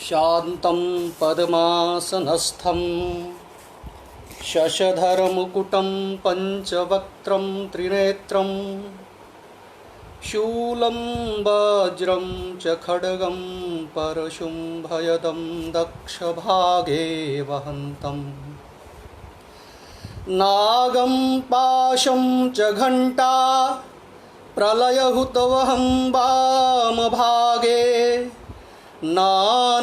शान्तं पद्मासनस्थं शशधरमुकुटं पञ्चवक्त्रं त्रिनेत्रं शूलं वज्रं च खड्गं परशुम्भयदं दक्षभागे वहन्तं नागं पाशं च घण्टा प्रलयहुतवहं वामभागे नानालङ्कारयुक्तं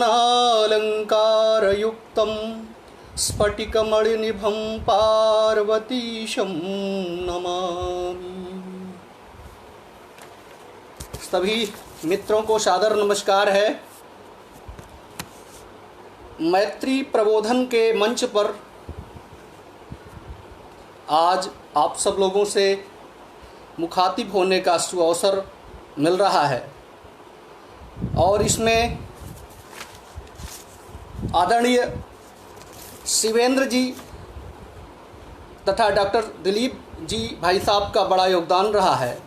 स्फटिकमणिनिभं पार्वतीशं नमामि। सभी मित्रों को सादर नमस्कार है। मैत्री प्रबोधन के मंच पर आज आप सब लोगों से मुखातिब होने का सुअवसर मिल रहा है और इसमें आदरणीय शिवेंद्र जी तथा डॉक्टर दिलीप जी भाई साहब का बड़ा योगदान रहा है,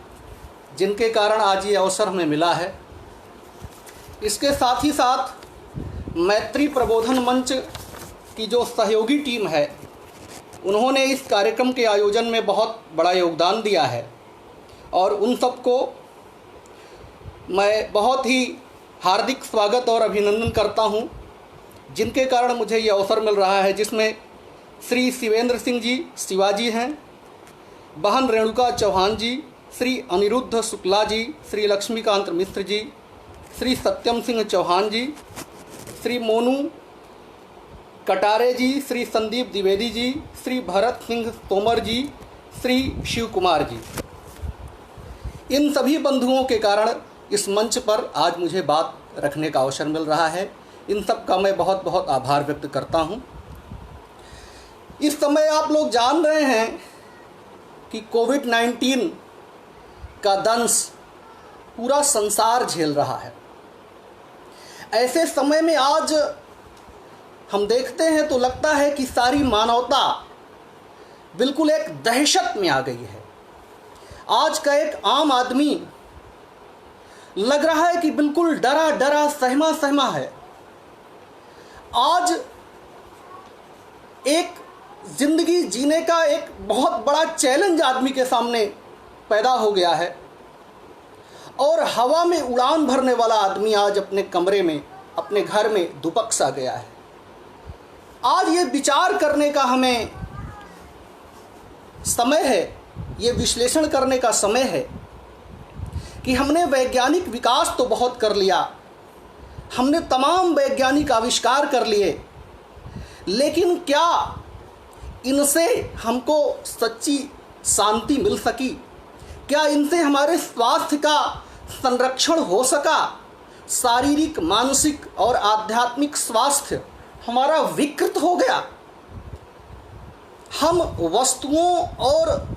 जिनके कारण आज ये अवसर हमें मिला है। इसके साथ ही साथ मैत्री प्रबोधन मंच की जो सहयोगी टीम है, उन्होंने इस कार्यक्रम के आयोजन में बहुत बड़ा योगदान दिया है और उन सबको मैं बहुत ही हार्दिक स्वागत और अभिनंदन करता हूं, जिनके कारण मुझे ये अवसर मिल रहा है, जिसमें श्री शिवेंद्र सिंह जी शिवाजी हैं, बहन रेणुका चौहान जी, श्री अनिरुद्ध शुक्ला जी, श्री लक्ष्मीकांत मिश्र जी, श्री सत्यम सिंह चौहान जी, श्री मोनू कटारे जी, श्री संदीप द्विवेदी जी, श्री भरत सिंह तोमर जी, श्री शिव कुमार जी। इन सभी बंधुओं के कारण इस मंच पर आज मुझे बात रखने का अवसर मिल रहा है। इन सब का मैं बहुत बहुत आभार व्यक्त करता हूं। इस समय आप लोग जान रहे हैं कि कोविड-19 का दंश पूरा संसार झेल रहा है। ऐसे समय में आज हम देखते हैं तो लगता है कि सारी मानवता बिल्कुल एक दहशत में आ गई है। आज का एक आम आदमी लग रहा है कि बिल्कुल डरा डरा सहमा सहमा है। आज एक जिंदगी जीने का एक बहुत बड़ा चैलेंज आदमी के सामने पैदा हो गया है और हवा में उड़ान भरने वाला आदमी आज अपने कमरे में, अपने घर में दुबक सा गया है। आज ये विचार करने का हमें समय है, ये विश्लेषण करने का समय है कि हमने वैज्ञानिक विकास तो बहुत कर लिया, हमने तमाम वैज्ञानिक आविष्कार कर लिए, लेकिन क्या इनसे हमको सच्ची शांति मिल सकी? क्या इनसे हमारे स्वास्थ्य का संरक्षण हो सका? शारीरिक, मानसिक और आध्यात्मिक स्वास्थ्य हमारा विकृत हो गया। हम वस्तुओं और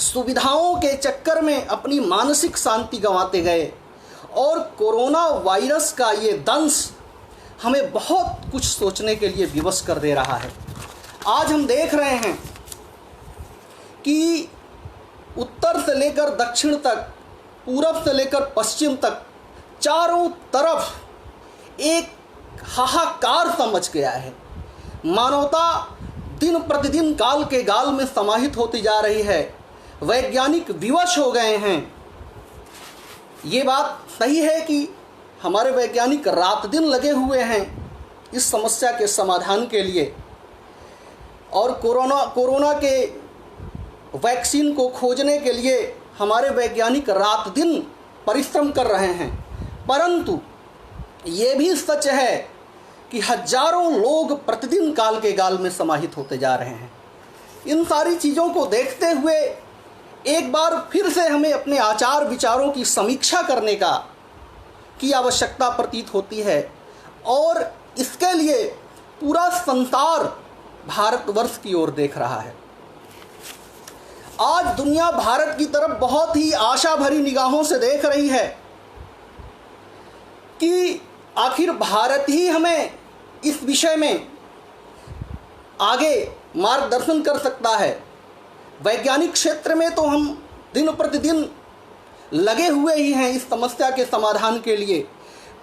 सुविधाओं के चक्कर में अपनी मानसिक शांति गंवाते गए और कोरोना वायरस का ये दंश हमें बहुत कुछ सोचने के लिए विवश कर दे रहा है। आज हम देख रहे हैं कि उत्तर से लेकर दक्षिण तक, पूरब से लेकर पश्चिम तक, चारों तरफ एक हाहाकार सा मच गया है। मानवता दिन प्रतिदिन काल के गाल में समाहित होती जा रही है। वैज्ञानिक विवश हो गए हैं। ये बात सही है कि हमारे वैज्ञानिक रात दिन लगे हुए हैं इस समस्या के समाधान के लिए और कोरोना के वैक्सीन को खोजने के लिए हमारे वैज्ञानिक रात दिन परिश्रम कर रहे हैं। परंतु ये भी सच है कि हजारों लोग प्रतिदिन काल के गाल में समाहित होते जा रहे हैं। इन सारी चीज़ों को देखते हुए एक बार फिर से हमें अपने आचार विचारों की समीक्षा करने की आवश्यकता प्रतीत होती है और इसके लिए पूरा संसार भारतवर्ष की ओर देख रहा है। आज दुनिया भारत की तरफ बहुत ही आशा भरी निगाहों से देख रही है कि आखिर भारत ही हमें इस विषय में आगे मार्गदर्शन कर सकता है। वैज्ञानिक क्षेत्र में तो हम दिन प्रतिदिन लगे हुए ही हैं इस समस्या के समाधान के लिए,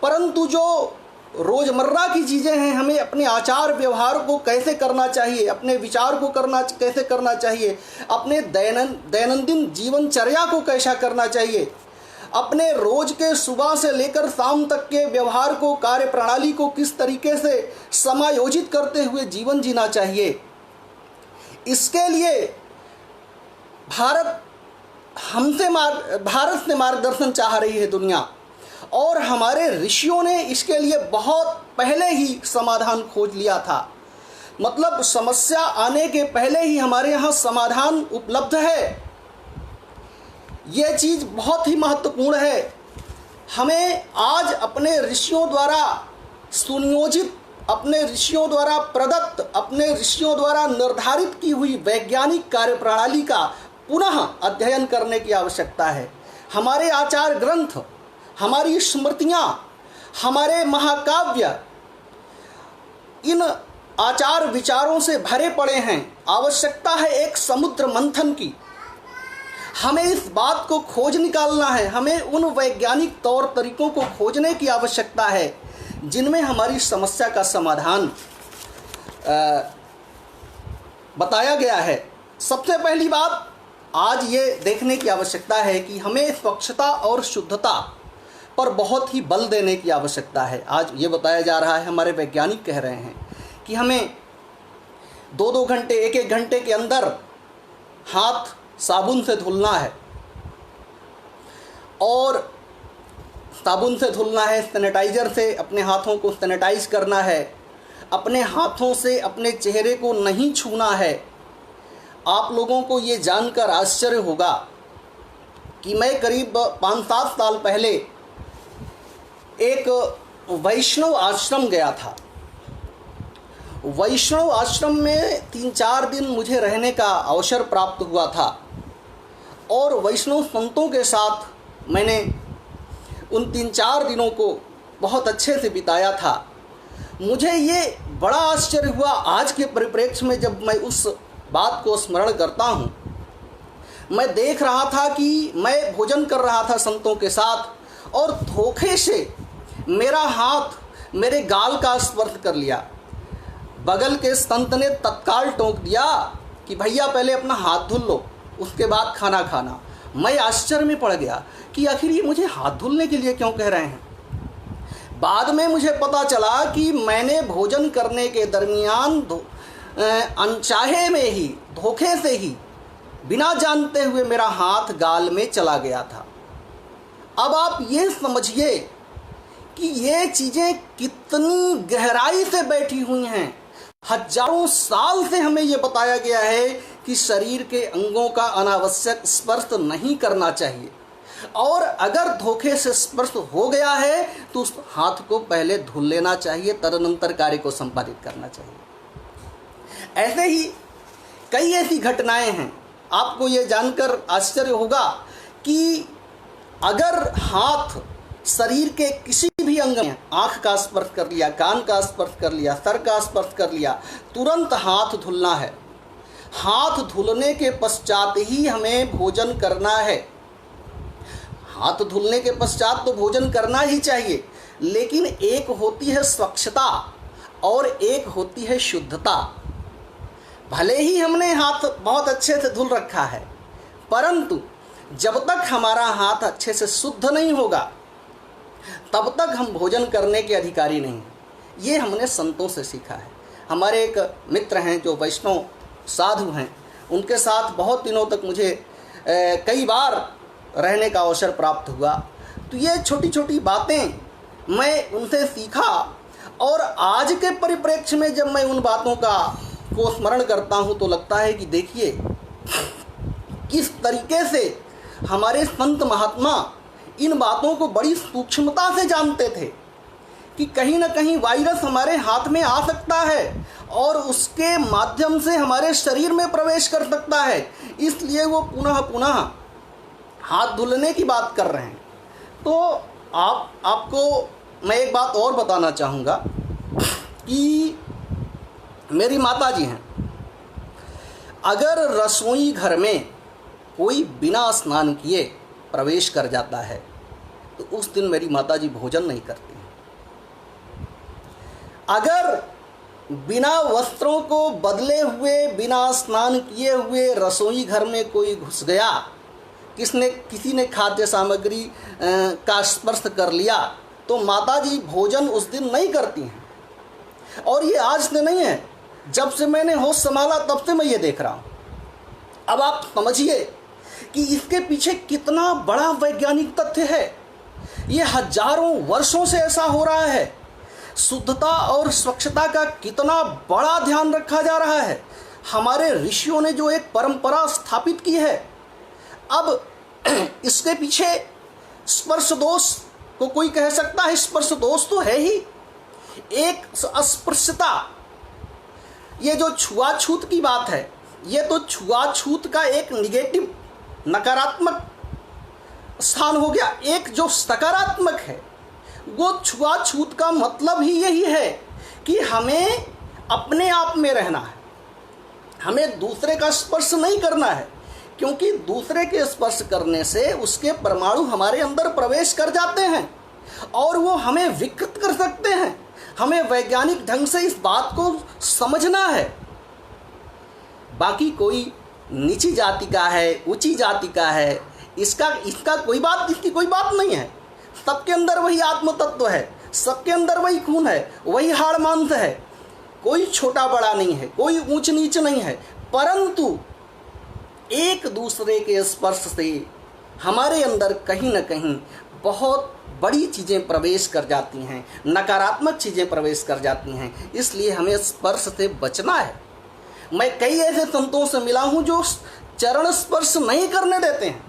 परंतु जो रोज़मर्रा की चीज़ें हैं, हमें अपने आचार व्यवहार को कैसे करना चाहिए, अपने विचार को कैसे करना चाहिए, अपने दैनंदिन जीवनचर्या को कैसा करना चाहिए, अपने रोज के सुबह से लेकर शाम तक के व्यवहार को, कार्य प्रणाली को किस तरीके से समायोजित करते हुए जीवन जीना चाहिए। इसके लिए भारत से मार्गदर्शन चाह रही है दुनिया, और हमारे ऋषियों ने इसके लिए बहुत पहले ही समाधान खोज लिया था। मतलब समस्या आने के पहले ही हमारे यहाँ समाधान उपलब्ध है। यह चीज़ बहुत ही महत्वपूर्ण है। हमें आज अपने ऋषियों द्वारा सुनियोजित, अपने ऋषियों द्वारा प्रदत्त, अपने ऋषियों द्वारा निर्धारित की हुई वैज्ञानिक कार्यप्रणाली का पुनः अध्ययन करने की आवश्यकता है। हमारे आचार ग्रंथ, हमारी स्मृतियाँ, हमारे महाकाव्य इन आचार विचारों से भरे पड़े हैं। आवश्यकता है एक समुद्र मंथन की। हमें इस बात को खोज निकालना है, हमें उन वैज्ञानिक तौर तरीकों को खोजने की आवश्यकता है जिनमें हमारी समस्या का समाधान बताया गया है। सबसे पहली बात आज ये देखने की आवश्यकता है कि हमें स्वच्छता और शुद्धता पर बहुत ही बल देने की आवश्यकता है। आज ये बताया जा रहा है, हमारे वैज्ञानिक कह रहे हैं कि हमें 2-2 घंटे, 1-1 घंटे के अंदर हाथ साबुन से धुलना है, और साबुन से धुलना है, सैनिटाइज़र से अपने हाथों को सैनिटाइज करना है, अपने हाथों से अपने चेहरे को नहीं छूना है। आप लोगों को ये जानकर आश्चर्य होगा कि मैं करीब 5-7 साल पहले एक वैष्णव आश्रम गया था। वैष्णव आश्रम में 3-4 दिन मुझे रहने का अवसर प्राप्त हुआ था, और वैष्णव संतों के साथ मैंने उन 3-4 दिनों को बहुत अच्छे से बिताया था। मुझे ये बड़ा आश्चर्य हुआ आज के परिप्रेक्ष्य में, जब मैं उस बात को स्मरण करता हूँ। मैं देख रहा था कि मैं भोजन कर रहा था संतों के साथ, और धोखे से मेरा हाथ मेरे गाल का स्पर्श कर लिया। बगल के संत ने तत्काल टोक दिया कि भैया पहले अपना हाथ धुल लो, उसके बाद खाना खाना। मैं आश्चर्य में पड़ गया कि आखिर ये मुझे हाथ धुलने के लिए क्यों कह रहे हैं। बाद में मुझे पता चला कि मैंने भोजन करने के दरमियान अनचाहे में ही, धोखे से ही, बिना जानते हुए मेरा हाथ गाल में चला गया था। अब आप ये समझिए कि ये चीज़ें कितनी गहराई से बैठी हुई हैं। हजारों साल से हमें ये बताया गया है कि शरीर के अंगों का अनावश्यक स्पर्श नहीं करना चाहिए, और अगर धोखे से स्पर्श हो गया है तो उस हाथ को पहले धुल लेना चाहिए, तदनंतर कार्य को संपादित करना चाहिए। ऐसे ही कई ऐसी घटनाएं हैं। आपको ये जानकर आश्चर्य होगा कि अगर हाथ शरीर के किसी भी अंग में, आँख का स्पर्श कर लिया, कान का स्पर्श कर लिया, सर का स्पर्श कर लिया, तुरंत हाथ धुलना है। हाथ धुलने के पश्चात ही हमें भोजन करना है। हाथ धुलने के पश्चात तो भोजन करना ही चाहिए, लेकिन एक होती है स्वच्छता और एक होती है शुद्धता। भले ही हमने हाथ बहुत अच्छे से धुल रखा है, परंतु जब तक हमारा हाथ अच्छे से शुद्ध नहीं होगा तब तक हम भोजन करने के अधिकारी नहीं हैं। ये हमने संतों से सीखा है। हमारे एक मित्र हैं जो वैष्णव साधु हैं, उनके साथ बहुत दिनों तक मुझे कई बार रहने का अवसर प्राप्त हुआ। तो ये छोटी छोटी बातें मैं उनसे सीखा, और आज के परिप्रेक्ष्य में जब मैं उन बातों को स्मरण करता हूँ तो लगता है कि देखिए किस तरीके से हमारे संत महात्मा इन बातों को बड़ी सूक्ष्मता से जानते थे कि कहीं ना कहीं वायरस हमारे हाथ में आ सकता है और उसके माध्यम से हमारे शरीर में प्रवेश कर सकता है। इसलिए वो पुनः पुनः हाथ धुलने की बात कर रहे हैं। तो आपको मैं एक बात और बताना चाहूँगा कि मेरी माता जी हैं, अगर रसोई घर में कोई बिना स्नान किए प्रवेश कर जाता है तो उस दिन मेरी माता जी भोजन नहीं करती हैं। अगर बिना वस्त्रों को बदले हुए, बिना स्नान किए हुए रसोई घर में कोई घुस गया, किसी ने खाद्य सामग्री का स्पर्श कर लिया, तो माताजी भोजन उस दिन नहीं करती हैं। और ये आज से नहीं है, जब से मैंने होश संभाला तब से मैं ये देख रहा हूँ। अब आप समझिए कि इसके पीछे कितना बड़ा वैज्ञानिक तथ्य है। ये हजारों वर्षों से ऐसा हो रहा है। शुद्धता और स्वच्छता का कितना बड़ा ध्यान रखा जा रहा है। हमारे ऋषियों ने जो एक परंपरा स्थापित की है, अब इसके पीछे स्पर्श दोष को कोई कह सकता है? स्पर्श दोष तो है ही, एक अस्पृश्यता। ये जो छुआछूत की बात है, ये तो छुआछूत का एक निगेटिव, नकारात्मक स्थान हो गया। एक जो सकारात्मक है, वो छुआछूत का मतलब ही यही है कि हमें अपने आप में रहना है, हमें दूसरे का स्पर्श नहीं करना है, क्योंकि दूसरे के स्पर्श करने से उसके परमाणु हमारे अंदर प्रवेश कर जाते हैं और वो हमें विकृत कर सकते हैं। हमें वैज्ञानिक ढंग से इस बात को समझना है। बाकी कोई नीची जाति का है, ऊंची जाति का है, इसकी कोई बात नहीं है। सबके अंदर वही आत्म तत्व है, सबके अंदर वही खून है, वही हाड़ मांस है। कोई छोटा बड़ा नहीं है, कोई ऊंच नीच नहीं है, परंतु एक दूसरे के स्पर्श से हमारे अंदर कहीं ना कहीं बहुत बड़ी चीज़ें प्रवेश कर जाती हैं, नकारात्मक चीज़ें प्रवेश कर जाती हैं। इसलिए हमें स्पर्श से बचना है। मैं कई ऐसे संतों से मिला हूं जो चरण स्पर्श नहीं करने देते हैं।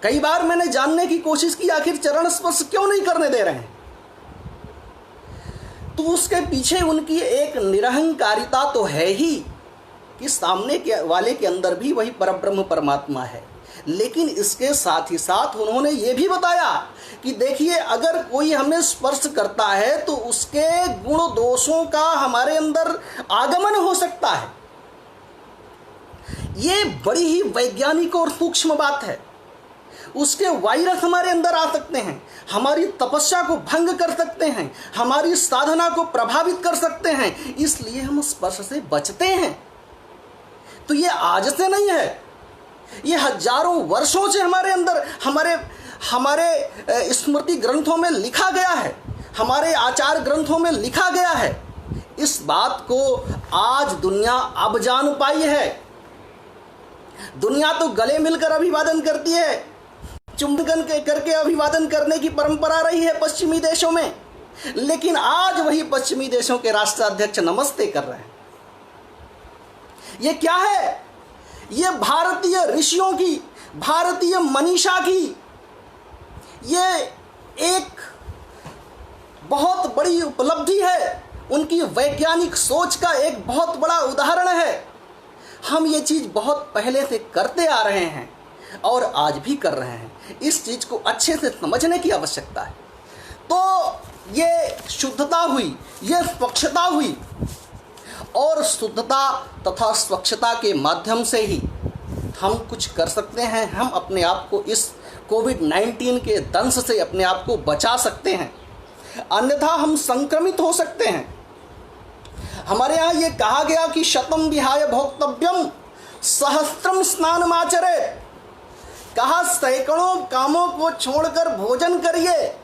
कई बार मैंने जानने की कोशिश की आखिर चरण स्पर्श क्यों नहीं करने दे रहे हैं, तो उसके पीछे उनकी एक निरहंकारिता तो है ही कि सामने के वाले के अंदर भी वही परब्रह्म परमात्मा है। लेकिन इसके साथ ही साथ उन्होंने ये भी बताया कि देखिए, अगर कोई हमें स्पर्श करता है तो उसके गुण दोषों का हमारे अंदर आगमन हो सकता है। ये बड़ी ही वैज्ञानिक और सूक्ष्म बात है। उसके वायरस हमारे अंदर आ सकते हैं, हमारी तपस्या को भंग कर सकते हैं, हमारी साधना को प्रभावित कर सकते हैं। इसलिए हम स्पर्श से बचते हैं। तो ये आज से नहीं है, ये हजारों वर्षों से हमारे अंदर, हमारे स्मृति ग्रंथों में लिखा गया है, हमारे आचार ग्रंथों में लिखा गया है। इस बात को आज दुनिया अब जान पाई है। दुनिया तो गले मिलकर अभिवादन करती है, चुंबन करके अभिवादन करने की परंपरा रही है पश्चिमी देशों में, लेकिन आज वही पश्चिमी देशों के राष्ट्राध्यक्ष नमस्ते कर रहे हैं। ये क्या है? ये भारतीय ऋषियों की, भारतीय मनीषा की ये एक बहुत बड़ी उपलब्धि है। उनकी वैज्ञानिक सोच का एक बहुत बड़ा उदाहरण है। हम ये चीज़ बहुत पहले से करते आ रहे हैं और आज भी कर रहे हैं। इस चीज़ को अच्छे से समझने की आवश्यकता है। तो ये शुद्धता हुई, ये स्वच्छता हुई, और शुद्धता तथा स्वच्छता के माध्यम से ही हम कुछ कर सकते हैं। हम अपने आप को इस कोविड-19 के दंश से अपने आप को बचा सकते हैं, अन्यथा हम संक्रमित हो सकते हैं। हमारे यहाँ ये कहा गया कि शतम विहाय भोक्तव्यम सहस्त्रम स्नानमाचरेत्। कहा सैकड़ों कामों को छोड़कर भोजन करिए,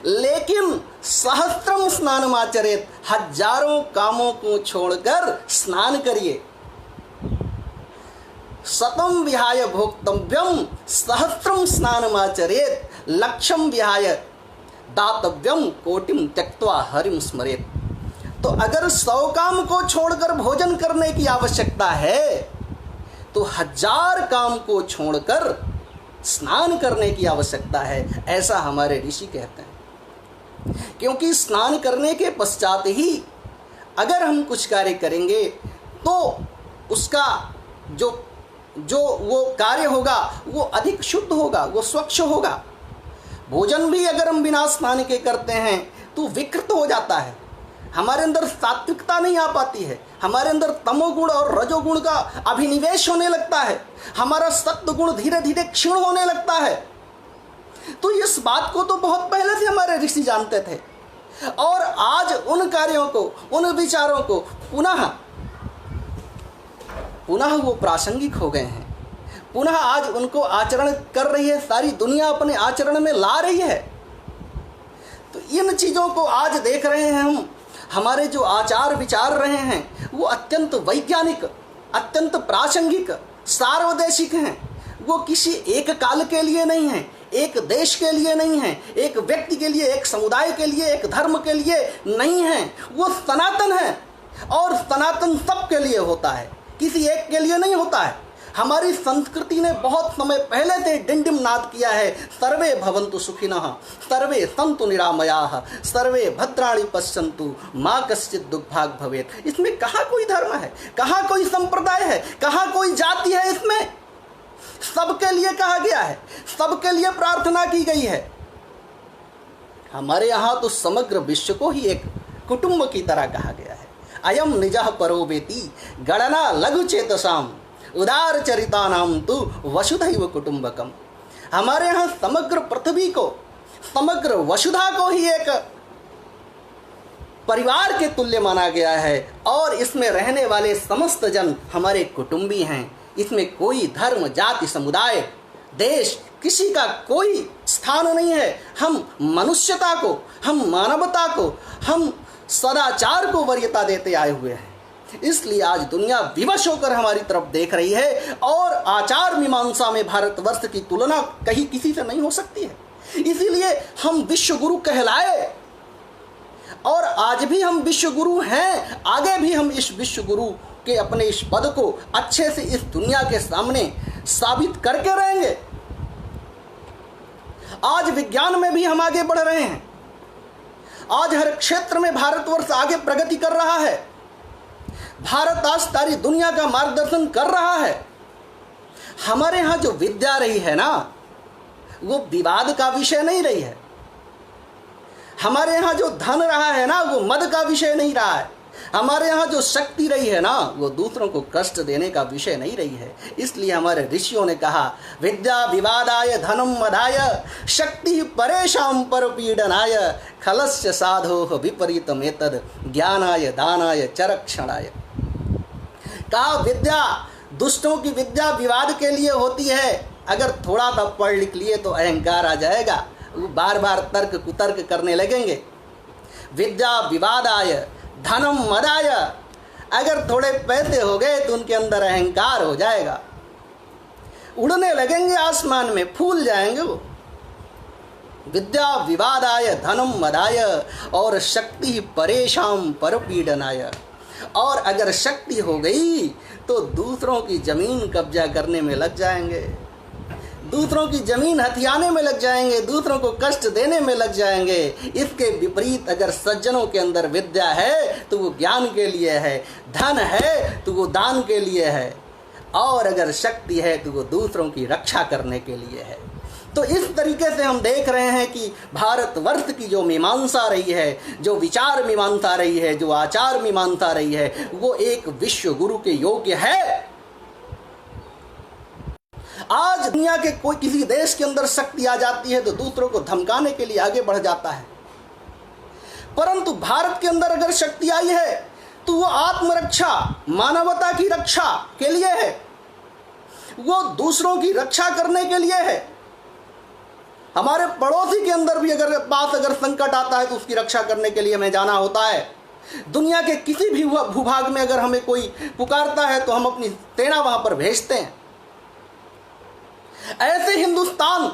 लेकिन सहस्त्रम स्नानमाचरेत्, हजारों कामों को छोड़कर स्नान करिए। शतम विहाय भोक्तव्यम सहस्त्रम स्नानमाचरेत्, लक्षम विहाय दातव्यम कोटिम त्यक्त्वा हरिम स्मरेत्। तो अगर 100 काम को छोड़कर भोजन करने की आवश्यकता है, तो 1000 काम को छोड़कर स्नान करने की आवश्यकता है, ऐसा हमारे ऋषि कहते हैं। क्योंकि स्नान करने के पश्चात ही अगर हम कुछ कार्य करेंगे तो उसका जो वो कार्य होगा वो अधिक शुद्ध होगा, वो स्वच्छ होगा। भोजन भी अगर हम बिना स्नान के करते हैं तो विकृत हो जाता है, हमारे अंदर सात्विकता नहीं आ पाती है, हमारे अंदर तमोगुण और रजोगुण का अभिनिवेश होने लगता है, हमारा सत्व गुण धीरे धीरे क्षीण होने लगता है। तो इस बात को तो बहुत पहले से हमारे ऋषि जानते थे। और आज उन कार्यों को, उन विचारों को पुनः वो प्रासंगिक हो गए हैं। पुनः आज उनको आचरण कर रही है, सारी दुनिया अपने आचरण में ला रही है। तो इन चीज़ों को आज देख रहे हैं हम। हमारे जो आचार विचार रहे हैं वो अत्यंत वैज्ञानिक, अत्यंत प्रासंगिक, सार्वदेशिक हैं। वो किसी एक काल के लिए नहीं है, एक देश के लिए नहीं है, एक व्यक्ति के लिए, एक समुदाय के लिए, एक धर्म के लिए नहीं है। वो सनातन है और सनातन सबके लिए होता है, किसी एक के लिए नहीं होता है। हमारी संस्कृति ने बहुत समय पहले से डिंडिम नाद किया है, सर्वे भवन्तु सुखिनः, सर्वे सन्तु निरामयाः, सर्वे भद्राणि पश्यन्तु, माँ कश्चित् दुर्भाग् भवेत्। इसमें कहाँ कोई धर्म है, कहाँ कोई संप्रदाय है, कहाँ कोई जाति है। इसमें सबके लिए कहा गया है, सबके लिए प्रार्थना की गई है। हमारे यहाँ तो समग्र विश्व को ही एक कुटुंब की तरह कहा गया है। अयम निजः परो वेति गणना लघु चेतसाम उदार चरितानाम तु वसुधैव कुटुंबकम। हमारे यहाँ समग्र पृथ्वी को, समग्र वसुधा को ही एक परिवार के तुल्य माना गया है और इसमें रहने वाले समस्त जन हमारे कुटुंबी हैं। इसमें कोई धर्म, जाति, समुदाय, देश, किसी का कोई स्थान नहीं है। हम मनुष्यता को, हम मानवता को, हम सदाचार को वरीयता देते आए हुए हैं। इसलिए आज दुनिया विवश होकर हमारी तरफ देख रही है और आचार मीमांसा में भारतवर्ष की तुलना कहीं किसी से नहीं हो सकती है। इसीलिए हम विश्व गुरु कहलाए और आज भी हम विश्व गुरु हैं। आगे भी हम इस विश्व गुरु के अपने इस पद को अच्छे से इस दुनिया के सामने साबित करके रहेंगे। आज विज्ञान में भी हम आगे बढ़ रहे हैं। आज हर क्षेत्र में भारतवर्ष आगे प्रगति कर रहा है। भारत आज सारी दुनिया का मार्गदर्शन कर रहा है। हमारे यहाँ जो विद्या रही है ना, वो विवाद का विषय नहीं रही है। हमारे यहाँ जो धन रहा है ना, वो मद का विषय नहीं रहा है। हमारे यहाँ जो शक्ति रही है ना, वो दूसरों को कष्ट देने का विषय नहीं रही है। इसलिए हमारे ऋषियों ने कहा, विद्या विवादाय धनम मदाय शक्ति परेशान परपीडनाय खलस्य साधोः विपरीतमेतद् ज्ञानाय दानाय चरक्षणाय। कहा विद्या, दुष्टों की विद्या विवाद के लिए होती है। अगर थोड़ा सा पढ़ लिख लिए तो अहंकार आ जाएगा, वो बार बार तर्क कुतर्क करने लगेंगे। विद्या विवादाय धनम मदाय, अगर थोड़े पैसे हो गए तो उनके अंदर अहंकार हो जाएगा, उड़ने लगेंगे आसमान में, फूल जाएंगे वो। विद्या विवादाय धनम मदाय और शक्ति परेशान परपीडनाय। और अगर शक्ति हो गई तो दूसरों की जमीन कब्जा करने में लग जाएंगे, दूसरों की जमीन हथियाने में लग जाएंगे, दूसरों को कष्ट देने में लग जाएंगे। इसके विपरीत अगर सज्जनों के अंदर विद्या है तो वो ज्ञान के लिए है, धन है तो वो दान के लिए है, और अगर शक्ति है तो वो दूसरों की रक्षा करने के लिए है। तो इस तरीके से हम देख रहे हैं कि भारतवर्ष की जो मीमांसा रही है, जो विचार मीमांसा रही है, जो आचार मीमांसा रही है, वो एक विश्व गुरु के योग्य है। आज दुनिया के कोई किसी देश के अंदर शक्ति आ जाती है तो दूसरों को धमकाने के लिए आगे बढ़ जाता है, परंतु भारत के अंदर अगर शक्ति आई है तो वो आत्मरक्षा, मानवता की रक्षा के लिए है, वो दूसरों की रक्षा करने के लिए है। हमारे पड़ोसी के अंदर भी अगर संकट आता है तो उसकी रक्षा करने के लिए हमें जाना होता है। दुनिया के किसी भी भूभाग में अगर हमें कोई पुकारता है तो हम अपनी सेना वहां पर भेजते हैं। ऐसे हिंदुस्तान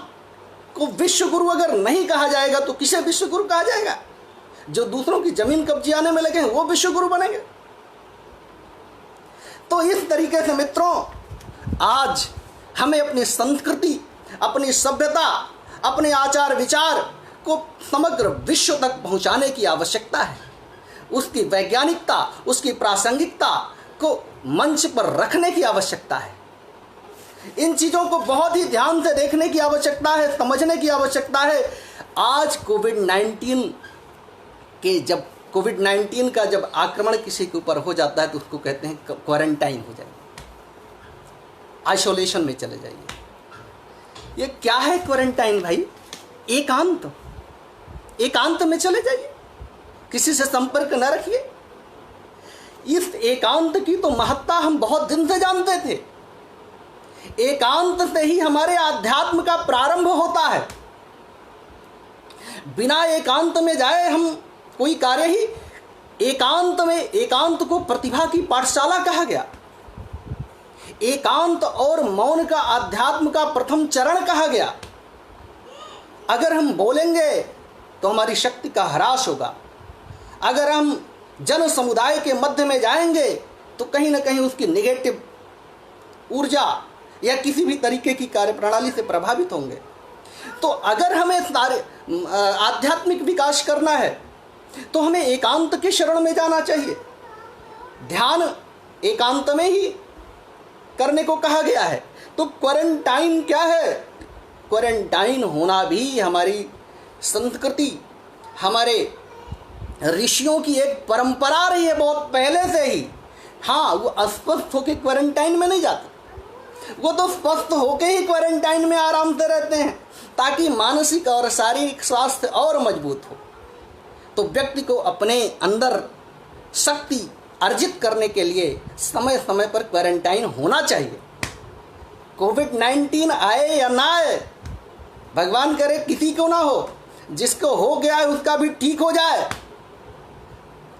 को विश्व गुरु अगर नहीं कहा जाएगा तो किसे विश्व गुरु कहा जाएगा? जो दूसरों की जमीन कब्जियाने में लगे हैं वो विश्व गुरु बनेंगे। तो इस तरीके से मित्रों, आज हमें अपनी संस्कृति, अपनी सभ्यता, अपने आचार विचार को समग्र विश्व तक पहुंचाने की आवश्यकता है। उसकी वैज्ञानिकता, उसकी प्रासंगिकता को मंच पर रखने की आवश्यकता है। इन चीज़ों को बहुत ही ध्यान से देखने की आवश्यकता है, समझने की आवश्यकता है। आज कोविड-19 का जब आक्रमण किसी के ऊपर हो जाता है तो उसको कहते हैं क्वारंटाइन हो जाइए, आइसोलेशन में चले जाइए। ये क्या है क्वारंटाइन भाई? एकांत में चले जाइए। किसी से संपर्क न रखिए। इस एकांत की तो महत्ता हम बहुत दिन से जानते थे। एकांत से ही हमारे आध्यात्म का प्रारंभ होता है। बिना एकांत में जाए हम कोई कार्य ही, एकांत को प्रतिभा की पाठशाला कहा गया। एकांत और मौन का आध्यात्म का प्रथम चरण कहा गया। अगर हम बोलेंगे तो हमारी शक्ति का ह्रास होगा। अगर हम जन समुदाय के मध्य में जाएंगे तो कहीं ना कहीं उसकी नेगेटिव ऊर्जा या किसी भी तरीके की कार्यप्रणाली से प्रभावित होंगे। तो अगर हमें सारे आध्यात्मिक विकास करना है तो हमें एकांत के शरण में जाना चाहिए। ध्यान एकांत में ही करने को कहा गया है। तो क्वारंटाइन क्या है? क्वारंटाइन होना भी हमारी संस्कृति, हमारे ऋषियों की एक परंपरा रही है बहुत पहले से ही। हाँ, वो अस्वस्थ होकर क्वारंटाइन में नहीं जाते, वो तो स्वस्थ होकर ही क्वारंटाइन में आराम से रहते हैं, ताकि मानसिक और शारीरिक स्वास्थ्य और मजबूत हो। तो व्यक्ति को अपने अंदर शक्ति अर्जित करने के लिए समय समय पर क्वारंटाइन होना चाहिए। कोविड-19 आए या ना आए, भगवान करे किसी को ना हो, जिसको हो गया है उसका भी ठीक हो जाए,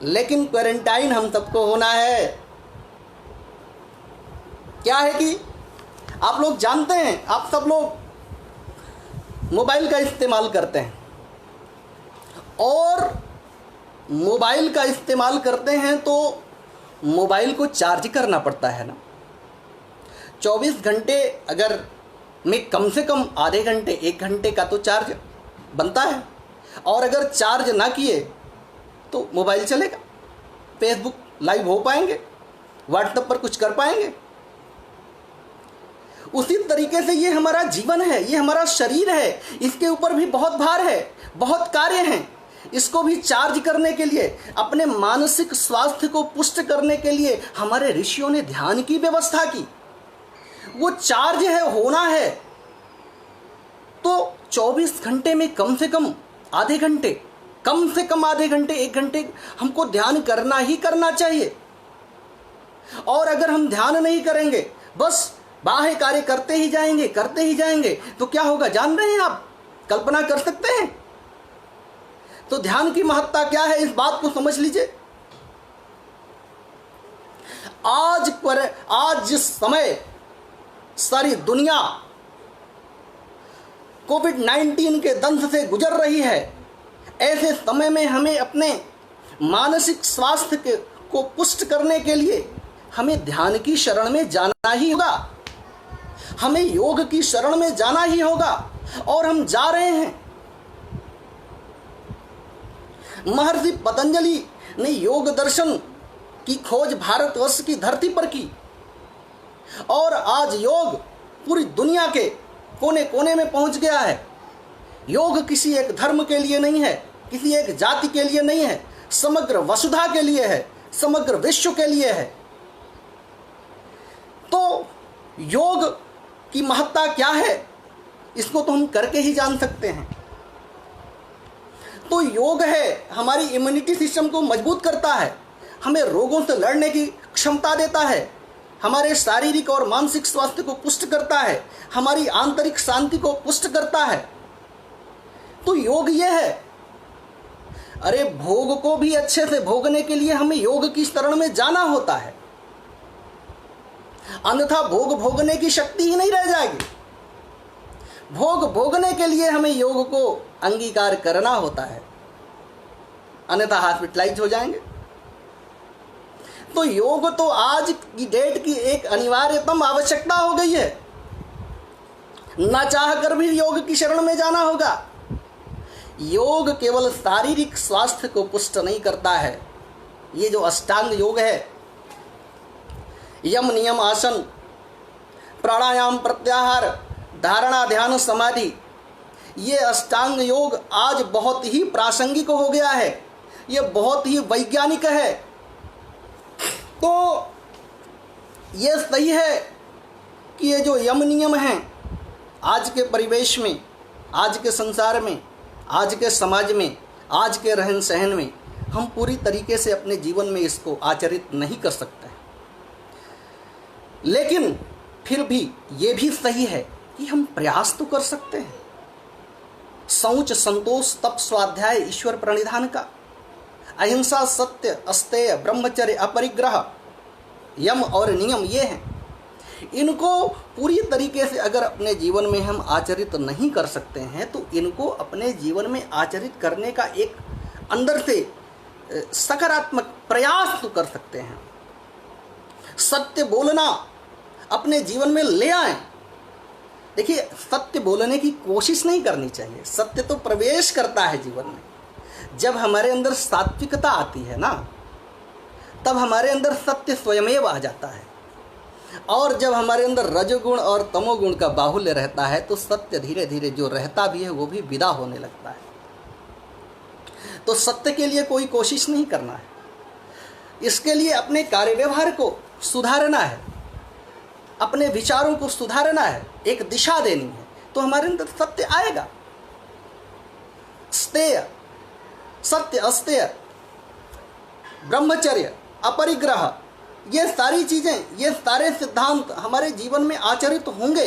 लेकिन क्वारंटाइन हम सबको होना है। क्या है कि आप लोग जानते हैं, आप सब लोग मोबाइल का इस्तेमाल करते हैं, और मोबाइल का इस्तेमाल करते हैं तो मोबाइल को चार्ज करना पड़ता है ना। 24 घंटे अगर में कम से कम आधे घंटे 1 घंटे का तो चार्ज बनता है, और अगर चार्ज ना किए तो मोबाइल चलेगा, फेसबुक लाइव हो पाएंगे, व्हाट्सएप पर कुछ कर पाएंगे। उसी तरीके से ये हमारा जीवन है, ये हमारा शरीर है, इसके ऊपर भी बहुत भार है, बहुत कार्य हैं। इसको भी चार्ज करने के लिए, अपने मानसिक स्वास्थ्य को पुष्ट करने के लिए हमारे ऋषियों ने ध्यान की व्यवस्था की। वो चार्ज है, होना है, तो 24 घंटे में कम से कम आधे घंटे, कम से कम आधे घंटे 1 घंटे हमको ध्यान करना ही करना चाहिए। और अगर हम ध्यान नहीं करेंगे, बस बाह्य कार्य करते ही जाएंगे, तो क्या होगा जान रहे हैं आप? कल्पना कर सकते हैं? तो ध्यान की महत्ता क्या है, इस बात को समझ लीजिए। आज जिस समय सारी दुनिया कोविड-19 के दंश से गुजर रही है, ऐसे समय में हमें अपने मानसिक स्वास्थ्य को पुष्ट करने के लिए हमें ध्यान की शरण में जाना ही होगा, हमें योग की शरण में जाना ही होगा, और हम जा रहे हैं। महर्षि पतंजलि ने योग दर्शन की खोज भारतवर्ष की धरती पर की, और आज योग पूरी दुनिया के कोने कोने में पहुंच गया है। योग किसी एक धर्म के लिए नहीं है, किसी एक जाति के लिए नहीं है, समग्र वसुधा के लिए है, समग्र विश्व के लिए है। तो योग की महत्ता क्या है, इसको तो हम करके ही जान सकते हैं। तो योग है, हमारी इम्यूनिटी सिस्टम को मजबूत करता है, हमें रोगों से लड़ने की क्षमता देता है, हमारे शारीरिक और मानसिक स्वास्थ्य को पुष्ट करता है, हमारी आंतरिक शांति को पुष्ट करता है। तो योग ये है। अरे भोग को भी अच्छे से भोगने के लिए हमें योग की शरण में जाना होता है, अन्यथा भोग भोगने की शक्ति ही नहीं रह जाएगी। भोग भोगने के लिए हमें योग को अंगीकार करना होता है, अन्यथा हॉस्पिटलाइज हो जाएंगे। तो योग तो आज की डेट की एक अनिवार्यतम आवश्यकता हो गई है, ना चाह कर भी योग की शरण में जाना होगा। योग केवल शारीरिक स्वास्थ्य को पुष्ट नहीं करता है, ये जो अष्टांग योग है, यम नियम आसन, प्राणायाम प्रत्याहार, धारणा ध्यान समाधि, ये अष्टांग योग आज बहुत ही प्रासंगिक हो गया है, ये बहुत ही वैज्ञानिक है। तो ये सही है कि ये जो यम नियम हैं आज के परिवेश में, आज के संसार में, आज के समाज में, आज के रहन सहन में हम पूरी तरीके से अपने जीवन में इसको आचरित नहीं कर सकते, लेकिन फिर भी ये भी सही है कि हम प्रयास तो कर सकते हैं। शौच, संतोष, तप, स्वाध्याय, ईश्वर प्रणिधान का, अहिंसा, सत्य, अस्तेय, ब्रह्मचर्य, अपरिग्रह, यम और नियम, ये हैं। इनको पूरी तरीके से अगर अपने जीवन में हम आचरित नहीं कर सकते हैं तो इनको अपने जीवन में आचरित करने का एक अंदर से सकारात्मक प्रयास तो कर सकते हैं। सत्य बोलना अपने जीवन में ले आएं। देखिए, सत्य बोलने की कोशिश नहीं करनी चाहिए, सत्य तो प्रवेश करता है जीवन में। जब हमारे अंदर सात्विकता आती है ना, तब हमारे अंदर सत्य स्वयमेव आ जाता है। और जब हमारे अंदर रजोगुण और तमोगुण का बाहुल्य रहता है तो सत्य धीरे धीरे जो रहता भी है वो भी विदा होने लगता है। तो सत्य के लिए कोई कोशिश नहीं करना है, इसके लिए अपने कार्य व्यवहार को सुधारना है, अपने विचारों को सुधारना है, एक दिशा देनी है, तो हमारे अंदर सत्य आएगा। स्तेय, सत्य, अस्तेय, ब्रह्मचर्य, अपरिग्रह, ये सारी चीज़ें, ये सारे सिद्धांत हमारे जीवन में आचरित होंगे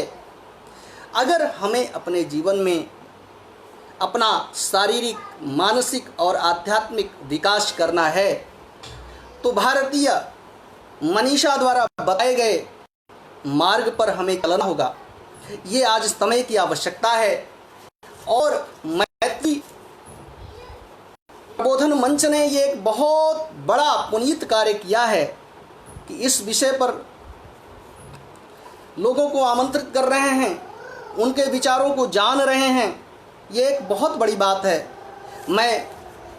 अगर हमें अपने जीवन में अपना शारीरिक, मानसिक और आध्यात्मिक विकास करना है। तो भारतीय मनीषा द्वारा बताए गए मार्ग पर हमें चलना होगा। ये आज समय की आवश्यकता है और मैत्री प्रबोधन मंच ने ये एक बहुत बड़ा पुनीत कार्य किया है कि इस विषय पर लोगों को आमंत्रित कर रहे हैं, उनके विचारों को जान रहे हैं। ये एक बहुत बड़ी बात है। मैं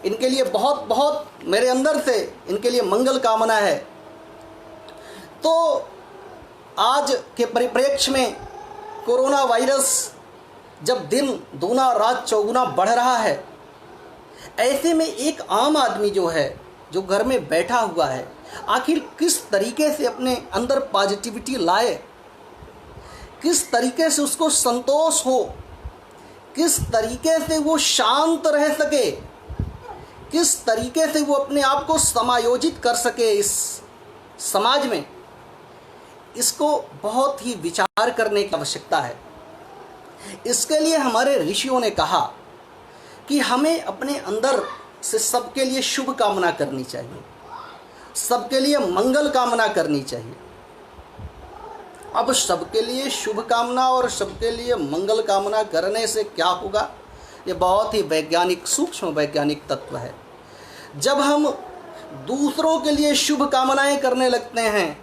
इनके लिए बहुत बहुत मेरे अंदर से इनके लिए मंगल कामना है। तो आज के परिप्रेक्ष्य में कोरोना वायरस जब दिन दूना रात चौगुना बढ़ रहा है, ऐसे में एक आम आदमी जो है, जो घर में बैठा हुआ है, आखिर किस तरीके से अपने अंदर पॉजिटिविटी लाए, किस तरीके से उसको संतोष हो, किस तरीके से वो शांत रह सके, किस तरीके से वो अपने आप को समायोजित कर सके इस समाज में, इसको बहुत ही विचार करने की आवश्यकता है। इसके लिए हमारे ऋषियों ने कहा कि हमें अपने अंदर से सबके लिए शुभ कामना करनी चाहिए, सबके लिए मंगल कामना करनी चाहिए। अब सबके लिए शुभ कामना और सबके लिए मंगल कामना करने से क्या होगा, ये बहुत ही वैज्ञानिक, सूक्ष्म वैज्ञानिक तत्व है। जब हम दूसरों के लिए शुभ कामनाएं करने लगते हैं,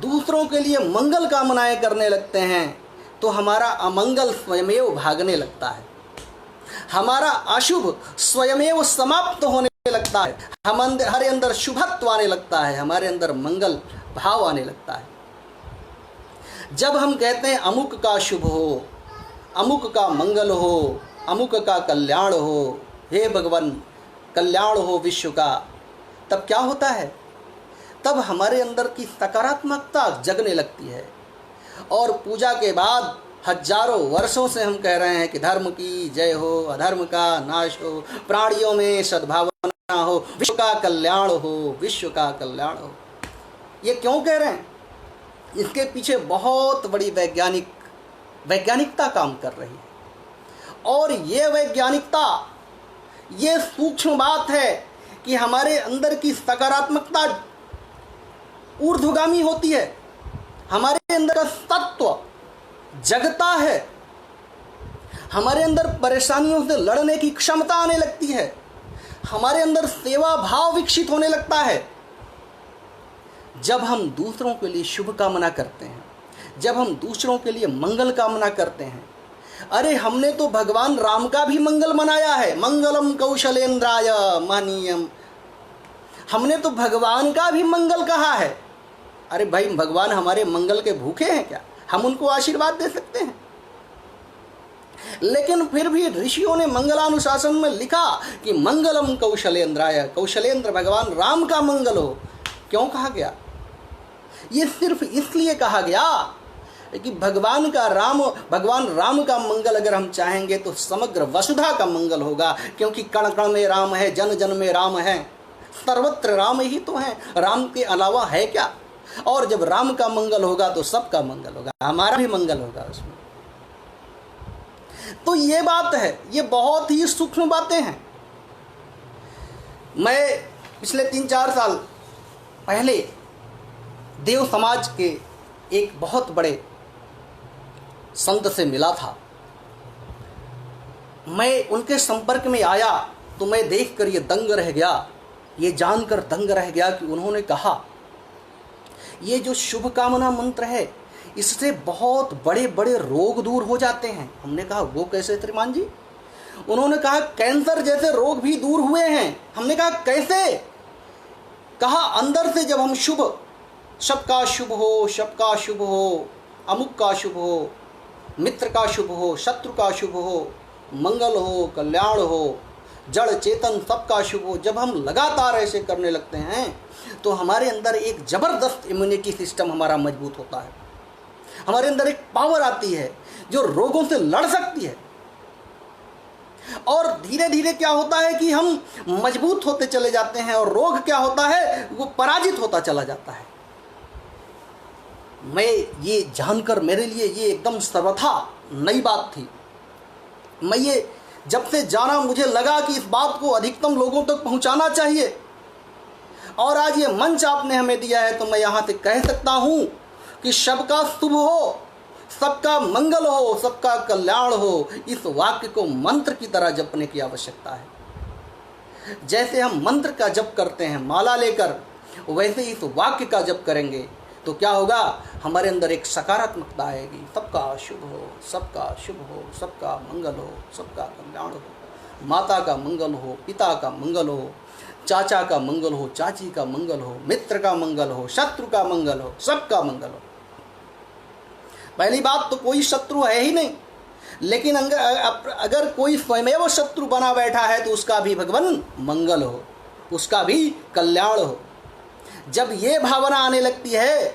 दूसरों के लिए मंगल कामनाएं करने लगते हैं, तो हमारा अमंगल स्वयमेव भागने लगता है, हमारा अशुभ स्वयमेव समाप्त होने लगता है, हमारे अंदर शुभत्व आने लगता है, हमारे अंदर मंगल भाव आने लगता है। जब हम कहते हैं अमुक का शुभ हो, अमुक का मंगल हो, अमुक का कल्याण हो, हे भगवान कल्याण हो विश्व का, तब क्या होता है? तब हमारे अंदर की सकारात्मकता जगने लगती है। और पूजा के बाद हजारों वर्षों से हम कह रहे हैं कि धर्म की जय हो, अधर्म का नाश हो, प्राणियों में सद्भावना हो, विश्व का कल्याण हो, विश्व का कल्याण हो। ये क्यों कह रहे हैं? इसके पीछे बहुत बड़ी वैज्ञानिकता काम कर रही है। और ये वैज्ञानिकता, ये सूक्ष्म बात है कि हमारे अंदर की सकारात्मकता ऊर्ध्वगामी होती है, हमारे अंदर का तत्व जगता है, हमारे अंदर परेशानियों से लड़ने की क्षमता आने लगती है, हमारे अंदर सेवा भाव विकसित होने लगता है। जब हम दूसरों के लिए शुभ कामना करते हैं, जब हम दूसरों के लिए मंगल कामना करते हैं, अरे हमने तो भगवान राम का भी मंगल मनाया है, मंगलम कौशलेंद्राय महनीयम, हमने तो भगवान का भी मंगल कहा है। अरे भाई, भगवान हमारे मंगल के भूखे हैं क्या? हम उनको आशीर्वाद दे सकते हैं। लेकिन फिर भी ऋषियों ने मंगलानुशासन में लिखा कि मंगलम कौशलेंद्राय, कौशलेंद्र भगवान राम का मंगल हो। क्यों कहा गया? ये सिर्फ इसलिए कहा गया कि भगवान राम का मंगल अगर हम चाहेंगे तो समग्र वसुधा का मंगल होगा, क्योंकि कण कण में राम है, जन जन में राम है, सर्वत्र राम ही तो है, राम के अलावा है क्या। और जब राम का मंगल होगा तो सबका मंगल होगा, हमारा भी मंगल होगा उसमें। तो ये बात है, ये बहुत ही सूक्ष्म बातें हैं। मैं पिछले 3-4 साल पहले देव समाज के एक बहुत बड़े संत से मिला था। मैं उनके संपर्क में आया तो मैं देखकर ये दंग रह गया, ये जानकर दंग रह गया कि उन्होंने कहा ये जो शुभ कामना मंत्र है इससे बहुत बड़े बड़े रोग दूर हो जाते हैं। हमने कहा वो कैसे श्रीमान जी? उन्होंने कहा कैंसर जैसे रोग भी दूर हुए हैं। हमने कहा कैसे? कहा अंदर से जब हम शुभ, सबका शुभ हो, सबका शुभ हो, अमुक का शुभ हो, मित्र का शुभ हो, शत्रु का शुभ हो, मंगल हो, कल्याण हो, जड़ चेतन सबका शुभ हो, जब हम लगातार ऐसे करने लगते हैं तो हमारे अंदर एक जबरदस्त इम्यूनिटी सिस्टम हमारा मजबूत होता है। हमारे अंदर एक पावर आती है जो रोगों से लड़ सकती है। और धीरे धीरे क्या होता है कि हम मजबूत होते चले जाते हैं और रोग क्या होता है वो पराजित होता चला जाता है। मैं ये जानकर मेरे लिए ये एकदम सर्वथा नई बात थी। मैं ये जब से जाना मुझे लगा कि इस बात को अधिकतम लोगों तक पहुंचाना चाहिए, और आज ये मंच आपने हमें दिया है तो मैं यहाँ से कह सकता हूँ कि सबका शुभ हो, सबका मंगल हो, सबका कल्याण हो। इस वाक्य को मंत्र की तरह जपने की आवश्यकता है। जैसे हम मंत्र का जप करते हैं माला लेकर, वैसे इस वाक्य का जप करेंगे तो क्या होगा, हमारे अंदर एक सकारात्मकता आएगी। सबका शुभ हो, सबका शुभ हो, सबका मंगल हो, सबका कल्याण हो, माता का मंगल हो, पिता का मंगल हो, चाचा का मंगल हो, चाची का मंगल हो, मित्र का मंगल हो, शत्रु का मंगल हो, सबका मंगल हो। पहली बात तो कोई शत्रु है ही नहीं, लेकिन अगर कोई स्वयमेव शत्रु बना बैठा है तो उसका भी भगवान मंगल हो, उसका भी कल्याण हो। जब ये भावना आने लगती है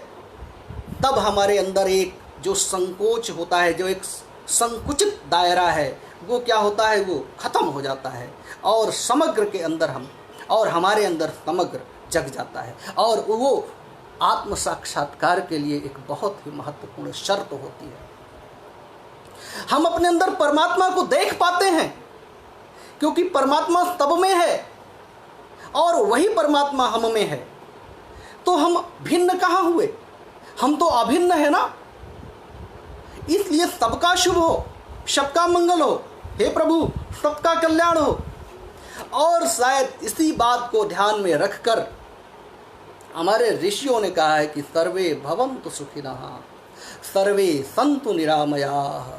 तब हमारे अंदर एक जो संकोच होता है, जो एक संकुचित दायरा है, वो क्या होता है, वो खत्म हो जाता है और समग्र के अंदर हम और हमारे अंदर समग्र जग जाता है। और वो आत्म साक्षात्कार के लिए एक बहुत ही महत्वपूर्ण शर्त होती है। हम अपने अंदर परमात्मा को देख पाते हैं क्योंकि परमात्मा सब में है और वही परमात्मा हम में है। तो हम भिन्न कहाँ हुए, हम तो अभिन्न है ना। इसलिए सबका शुभ हो, सबका मंगल हो, हे प्रभु सबका कल्याण हो। और शायद इसी बात को ध्यान में रखकर हमारे ऋषियों ने कहा है कि सर्वे भवन्तु सुखिनः, सर्वे सन्तु निरामयाः,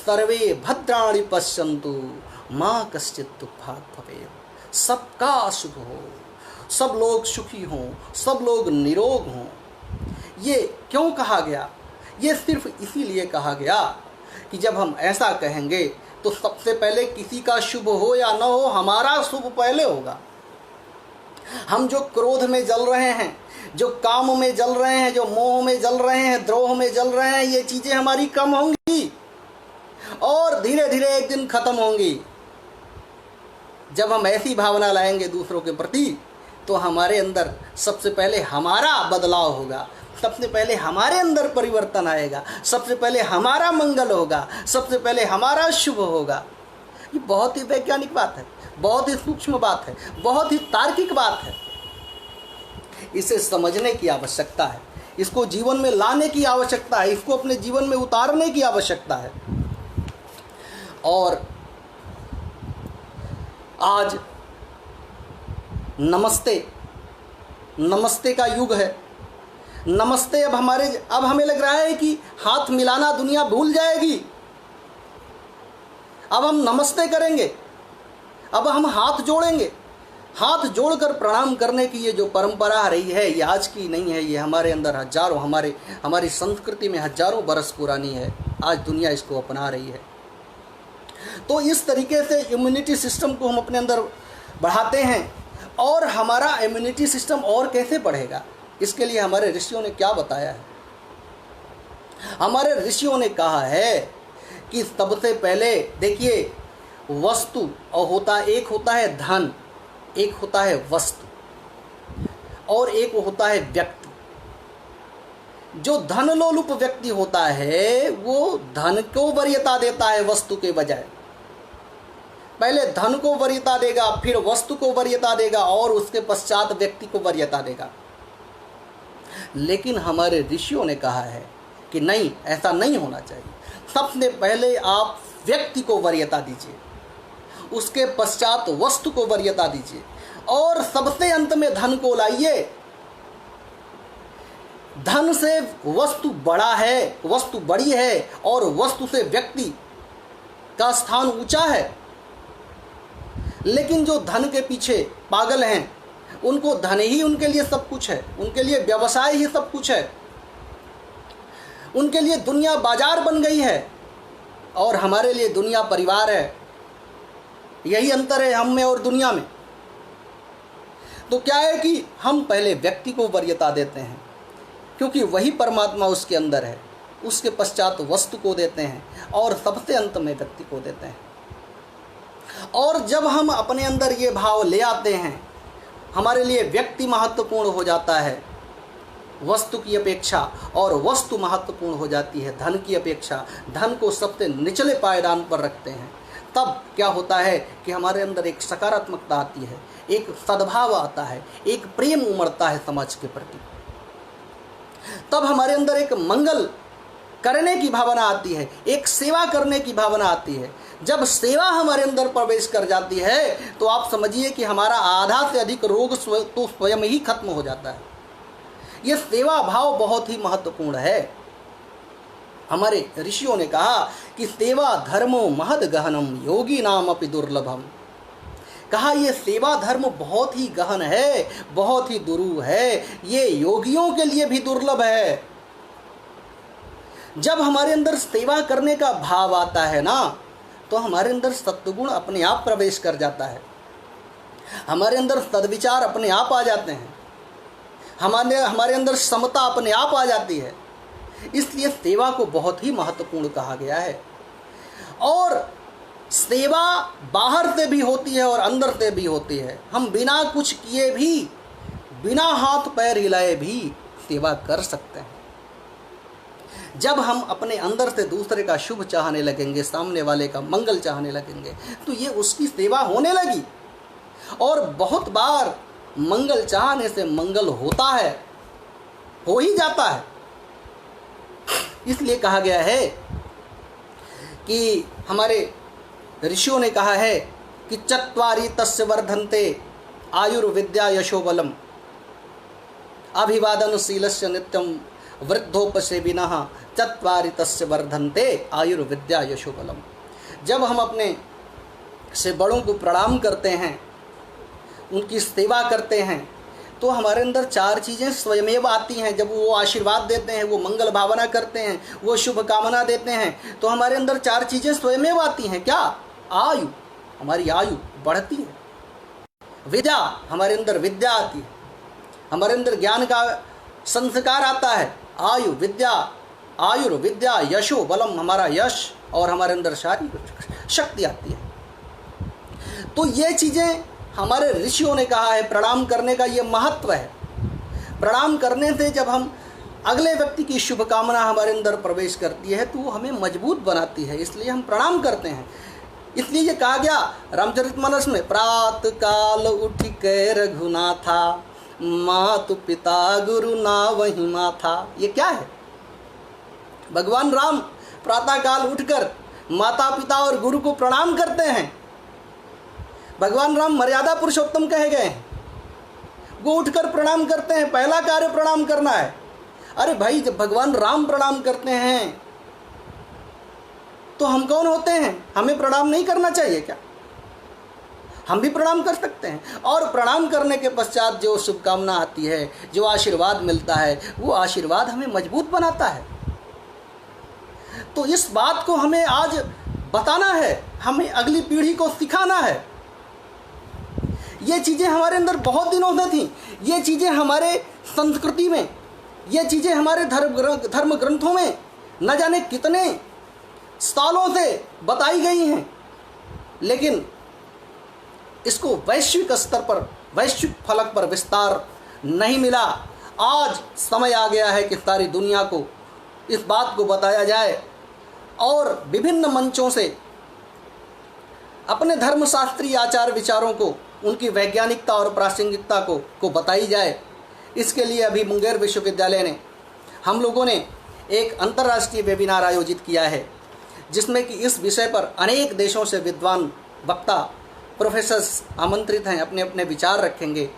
सर्वे भद्राणि पश्यन्तु, माँ कश्चित् दुःखात् भवेत्। सबका शुभ हो, सब लोग सुखी हों, सब लोग निरोग हों। ये क्यों कहा गया? ये सिर्फ इसीलिए कहा गया कि जब हम ऐसा कहेंगे तो सबसे पहले किसी का शुभ हो या न हो, हमारा शुभ पहले होगा। हम जो क्रोध में जल रहे हैं, जो काम में जल रहे हैं, जो मोह में जल रहे हैं, द्रोह में जल रहे हैं, ये चीज़ें हमारी कम होंगी और धीरे धीरे एक दिन खत्म होंगी। जब हम ऐसी भावना लाएंगे दूसरों के प्रति तो हमारे अंदर सबसे पहले हमारा बदलाव होगा, सबसे पहले हमारे अंदर परिवर्तन आएगा, सबसे पहले हमारा मंगल होगा, सबसे पहले हमारा शुभ होगा। ये बहुत ही वैज्ञानिक बात है, बहुत ही सूक्ष्म बात है, बहुत ही तार्किक बात है। इसे समझने की आवश्यकता है, इसको जीवन में लाने की आवश्यकता है, इसको अपने जीवन में उतारने की आवश्यकता है। और आज नमस्ते का युग है। नमस्ते अब हमें लग रहा है कि हाथ मिलाना दुनिया भूल जाएगी। अब हम नमस्ते करेंगे, अब हम हाथ जोड़ेंगे। हाथ जोड़कर प्रणाम करने की ये जो परंपरा रही है ये आज की नहीं है, ये हमारे अंदर हजारों, हमारी संस्कृति में हजारों बरस पुरानी है। आज दुनिया इसको अपना रही है। तो इस तरीके से इम्यूनिटी सिस्टम को हम अपने अंदर बढ़ाते हैं। और हमारा इम्यूनिटी सिस्टम और कैसे बढ़ेगा, इसके लिए हमारे ऋषियों ने क्या बताया है। हमारे ऋषियों ने कहा है कि सबसे पहले देखिए, वस्तु और एक होता है धन, एक होता है वस्तु, और एक होता है व्यक्ति। जो धन लोलुप व्यक्ति होता है वो धन को वरीयता देता है वस्तु के बजाय। पहले धन को वरीयता देगा, फिर वस्तु को वरीयता देगा, और उसके पश्चात व्यक्ति को वरीयता देगा। लेकिन हमारे ऋषियों ने कहा है कि नहीं, ऐसा नहीं होना चाहिए। सबसे पहले आप व्यक्ति को वरीयता दीजिए, उसके पश्चात वस्तु को वरीयता दीजिए, और सबसे अंत में धन को लाइए। धन से वस्तु बड़ा है, वस्तु बड़ी है, और वस्तु से व्यक्ति का स्थान ऊंचा है। लेकिन जो धन के पीछे पागल हैं, उनको धन ही उनके लिए सब कुछ है, उनके लिए व्यवसाय ही सब कुछ है, उनके लिए दुनिया बाजार बन गई है, और हमारे लिए दुनिया परिवार है। यही अंतर है हम में और दुनिया में। तो क्या है कि हम पहले व्यक्ति को वरीयता देते हैं, क्योंकि वही परमात्मा उसके अंदर है, उसके पश्चात वस्तु को देते हैं, और सबसे अंत में व्यक्ति को देते हैं। और जब हम अपने अंदर ये भाव ले आते हैं, हमारे लिए व्यक्ति महत्वपूर्ण हो जाता है वस्तु की अपेक्षा, और वस्तु महत्वपूर्ण हो जाती है धन की अपेक्षा। धन को सबसे निचले पायदान पर रखते हैं। तब क्या होता है कि हमारे अंदर एक सकारात्मकता आती है, एक सद्भाव आता है, एक प्रेम उमड़ता है समाज के प्रति। तब हमारे अंदर एक मंगल करने की भावना आती है, एक सेवा करने की भावना आती है। जब सेवा हमारे अंदर प्रवेश कर जाती है तो आप समझिए कि हमारा आधा से अधिक रोग तो स्वयं ही खत्म हो जाता है। यह सेवा भाव बहुत ही महत्वपूर्ण है। हमारे ऋषियों ने कहा कि सेवा धर्मो महद गहनम योगी नाम अपि दुर्लभम। कहा यह सेवा धर्म बहुत ही गहन है, बहुत ही दुरूह है, ये योगियों के लिए भी दुर्लभ है। जब हमारे अंदर सेवा करने का भाव आता है ना, तो हमारे अंदर सत्वगुण अपने आप प्रवेश कर जाता है, हमारे अंदर सद्विचार अपने आप आ जाते हैं, हमारे अंदर समता अपने आप आ जाती है। इसलिए सेवा को बहुत ही महत्वपूर्ण कहा गया है। और सेवा बाहर से भी होती है और अंदर से भी होती है। हम बिना कुछ किए भी, बिना हाथ पैर हिलाए भी सेवा कर सकते हैं। जब हम अपने अंदर से दूसरे का शुभ चाहने लगेंगे, सामने वाले का मंगल चाहने लगेंगे, तो ये उसकी सेवा होने लगी। और बहुत बार मंगल चाहने से मंगल होता है, हो ही जाता है। इसलिए कहा गया है कि हमारे ऋषियों ने कहा है कि चत्वारि तस्य वर्धन्ते आयुर्विद्या यशोबलम अभिवादनशीलस्य नित्यम वृद्धोपसेविनः चत्वारि तस्य वर्धन्ते आयुर्विद्या यशोबलम। जब हम अपने से बड़ों को प्रणाम करते हैं, उनकी सेवा करते हैं, तो हमारे अंदर चार चीज़ें स्वयमेव आती हैं। जब वो आशीर्वाद देते हैं, वो मंगल भावना करते हैं, वो शुभ कामना देते हैं, तो हमारे अंदर चार चीज़ें स्वयमेव आती हैं। क्या? आयु, हमारी आयु बढ़ती है। विद्या, हमारे अंदर विद्या आती है, हमारे अंदर ज्ञान का संस्कार आता है। आयु विद्या, आयुर्विद्या यशो बलम, हमारा यश और हमारे अंदर शारीरिक शक्ति आती है। तो ये चीज़ें हमारे ऋषियों ने कहा है, प्रणाम करने का ये महत्व है। प्रणाम करने से जब हम अगले व्यक्ति की शुभकामना हमारे अंदर प्रवेश करती है तो वो हमें मजबूत बनाती है, इसलिए हम प्रणाम करते हैं। इसलिए ये कहा गया रामचरितमानस में, प्रात काल उठ के रघुनाथा मातु पिता गुरु ना वही माथा। ये क्या है? भगवान राम प्रातः काल उठकर माता पिता और गुरु को प्रणाम करते हैं। भगवान राम मर्यादा पुरुषोत्तम कहे गए हैं, वो उठकर प्रणाम करते हैं। पहला कार्य प्रणाम करना है। अरे भाई, जब भगवान राम प्रणाम करते हैं तो हम कौन होते हैं? हमें प्रणाम नहीं करना चाहिए क्या? हम भी प्रणाम कर सकते हैं। और प्रणाम करने के पश्चात जो शुभकामना आती है, जो आशीर्वाद मिलता है, वो आशीर्वाद हमें मजबूत बनाता है। तो इस बात को हमें आज बताना है, हमें अगली पीढ़ी को सिखाना है। ये चीज़ें हमारे अंदर बहुत दिनों से थी, ये चीज़ें हमारे संस्कृति में, ये चीज़ें हमारे धर्म ग्रंथों में न जाने कितने सालों से बताई गई हैं, लेकिन इसको वैश्विक स्तर पर, वैश्विक फलक पर विस्तार नहीं मिला। आज समय आ गया है कि सारी दुनिया को इस बात को बताया जाए और विभिन्न मंचों से अपने धर्मशास्त्रीय आचार विचारों को, उनकी वैज्ञानिकता और प्रासंगिकता को बताई जाए। इसके लिए अभी मुंगेर विश्वविद्यालय ने, हम लोगों ने एक अंतर्राष्ट्रीय वेबिनार आयोजित किया है, जिसमें कि इस विषय पर अनेक देशों से विद्वान वक्ता, प्रोफेसर्स आमंत्रित हैं, अपने अपने विचार रखेंगे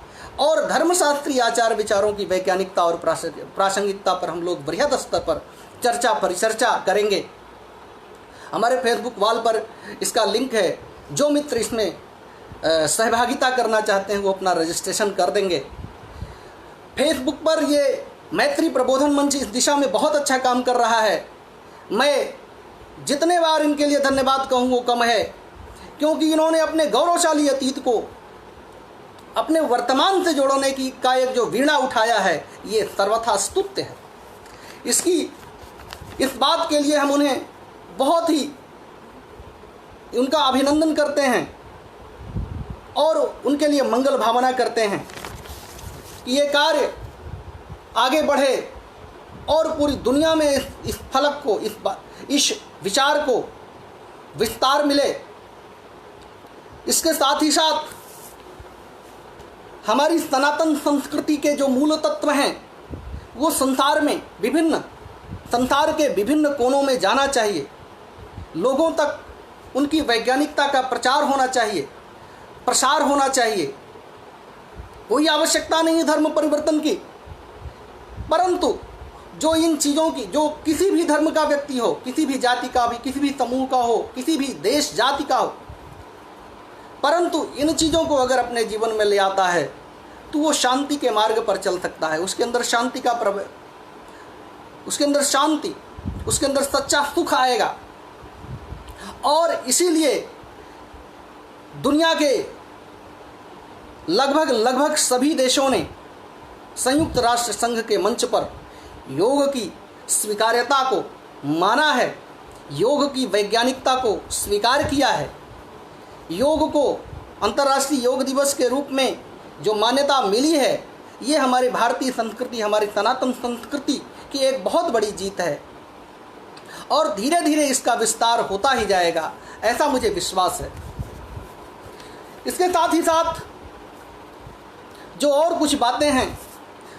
और धर्मशास्त्रीय आचार विचारों की वैज्ञानिकता और प्रासंगिकता पर हम लोग बृहद स्तर पर परिचर्चा करेंगे। हमारे फेसबुक वॉल पर इसका लिंक है। जो मित्र इसमें सहभागिता करना चाहते हैं वो अपना रजिस्ट्रेशन कर देंगे। फेसबुक पर ये मैत्री प्रबोधन मंच इस दिशा में बहुत अच्छा काम कर रहा है। मैं जितने बार इनके लिए धन्यवाद कहूँ वो कम है, क्योंकि इन्होंने अपने गौरवशाली अतीत को अपने वर्तमान से जोड़ने की का एक जो वीणा उठाया है, ये सर्वथा स्तुत्य है। इस बात के लिए हम उन्हें बहुत ही उनका अभिनंदन करते हैं और उनके लिए मंगल भावना करते हैं कि ये कार्य आगे बढ़े और पूरी दुनिया में इस फलक को, इस विचार को विस्तार मिले। इसके साथ ही साथ हमारी सनातन संस्कृति के जो मूल तत्व हैं वो संसार के विभिन्न कोनों में जाना चाहिए। लोगों तक उनकी वैज्ञानिकता का प्रचार होना चाहिए, प्रसार होना चाहिए। कोई आवश्यकता नहीं है धर्म परिवर्तन की, परंतु जो इन चीज़ों की, जो किसी भी धर्म का व्यक्ति हो, किसी भी जाति का भी, किसी भी समूह का हो, किसी भी देश जाति का हो, परंतु इन चीज़ों को अगर अपने जीवन में ले आता है तो वो शांति के मार्ग पर चल सकता है। उसके अंदर शांति का उसके अंदर शांति, उसके अंदर सच्चा सुख आएगा। और इसीलिए दुनिया के लगभग सभी देशों ने संयुक्त राष्ट्र संघ के मंच पर योग की स्वीकार्यता को माना है, योग की वैज्ञानिकता को स्वीकार किया है। योग को अंतर्राष्ट्रीय योग दिवस के रूप में जो मान्यता मिली है, ये हमारी भारतीय संस्कृति, हमारी सनातन संस्कृति की एक बहुत बड़ी जीत है और धीरे धीरे इसका विस्तार होता ही जाएगा, ऐसा मुझे विश्वास है। इसके साथ ही साथ जो और कुछ बातें हैं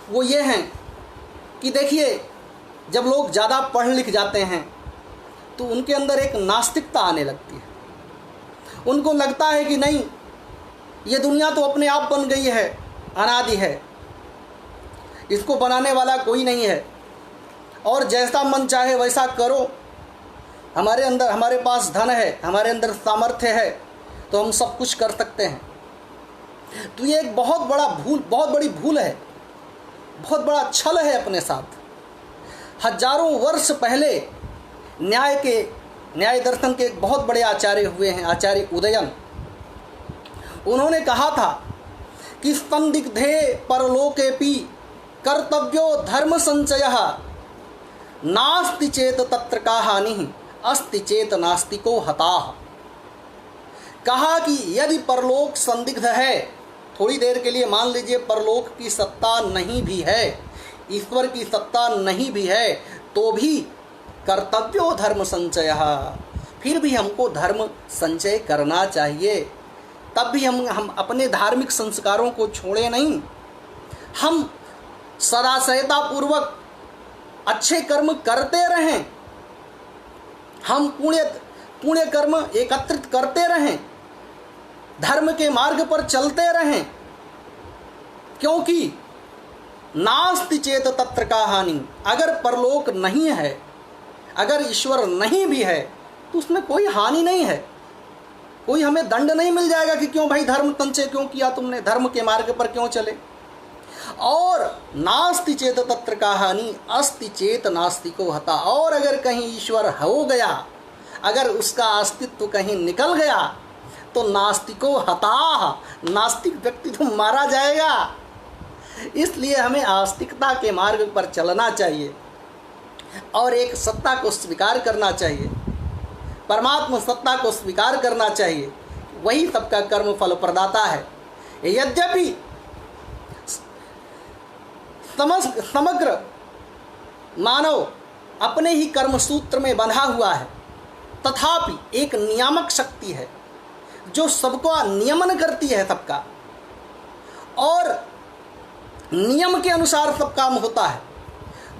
वो ये हैं कि देखिए, जब लोग ज़्यादा पढ़ लिख जाते हैं तो उनके अंदर एक नास्तिकता आने लगती है। उनको लगता है कि नहीं, ये दुनिया तो अपने आप बन गई है, अनादि है, इसको बनाने वाला कोई नहीं है और जैसा मन चाहे वैसा करो। हमारे पास धन है, हमारे अंदर सामर्थ्य है, तो हम सब कुछ कर सकते हैं। तो ये एक बहुत बड़ी भूल है, बहुत बड़ा छल है अपने साथ। हजारों वर्ष पहले न्याय दर्शन के एक बहुत बड़े आचार्य हुए हैं, आचार्य उदयन। उन्होंने कहा था कि संदिग्धे परलोकेपि कर्तव्यो धर्म संचयः नास्ति चेत तत्र का हानि अस्ति चेत नास्तिको हताः। कहा कि यदि परलोक संदिग्ध है, थोड़ी देर के लिए मान लीजिए परलोक की सत्ता नहीं भी है, ईश्वर की सत्ता नहीं भी है, तो भी कर्तव्यो धर्म संचयः, फिर भी हमको धर्म संचय करना चाहिए। तब भी हम अपने धार्मिक संस्कारों को छोड़े नहीं, हम सदाशयतापूर्वक अच्छे कर्म करते रहें, हम पुण्य कर्म एकत्रित करते रहें, धर्म के मार्ग पर चलते रहें, क्योंकि नास्ति चेत तत्र का हानि। अगर परलोक नहीं है, अगर ईश्वर नहीं भी है, तो उसमें कोई हानि नहीं है, कोई हमें दंड नहीं मिल जाएगा कि क्यों भाई धर्म संचय क्यों किया तुमने, धर्म के मार्ग पर क्यों चले। और नास्ति चेत तत्र का हानि अस्ति चेत नास्तिको हता। और अगर कहीं ईश्वर हो गया, अगर उसका अस्तित्व कहीं निकल गया, तो नास्तिको हता, नास्तिक व्यक्ति तो मारा जाएगा। इसलिए हमें आस्तिकता के मार्ग पर चलना चाहिए। और एक सत्ता को स्वीकार करना चाहिए, परमात्मा सत्ता को स्वीकार करना चाहिए, वही सबका कर्म फल प्रदाता है। यद्यपि समग्र मानव अपने ही कर्म सूत्र में बंधा हुआ है, तथापि एक नियामक शक्ति है जो सबका नियमन करती है सबका, और नियम के अनुसार सब काम होता है।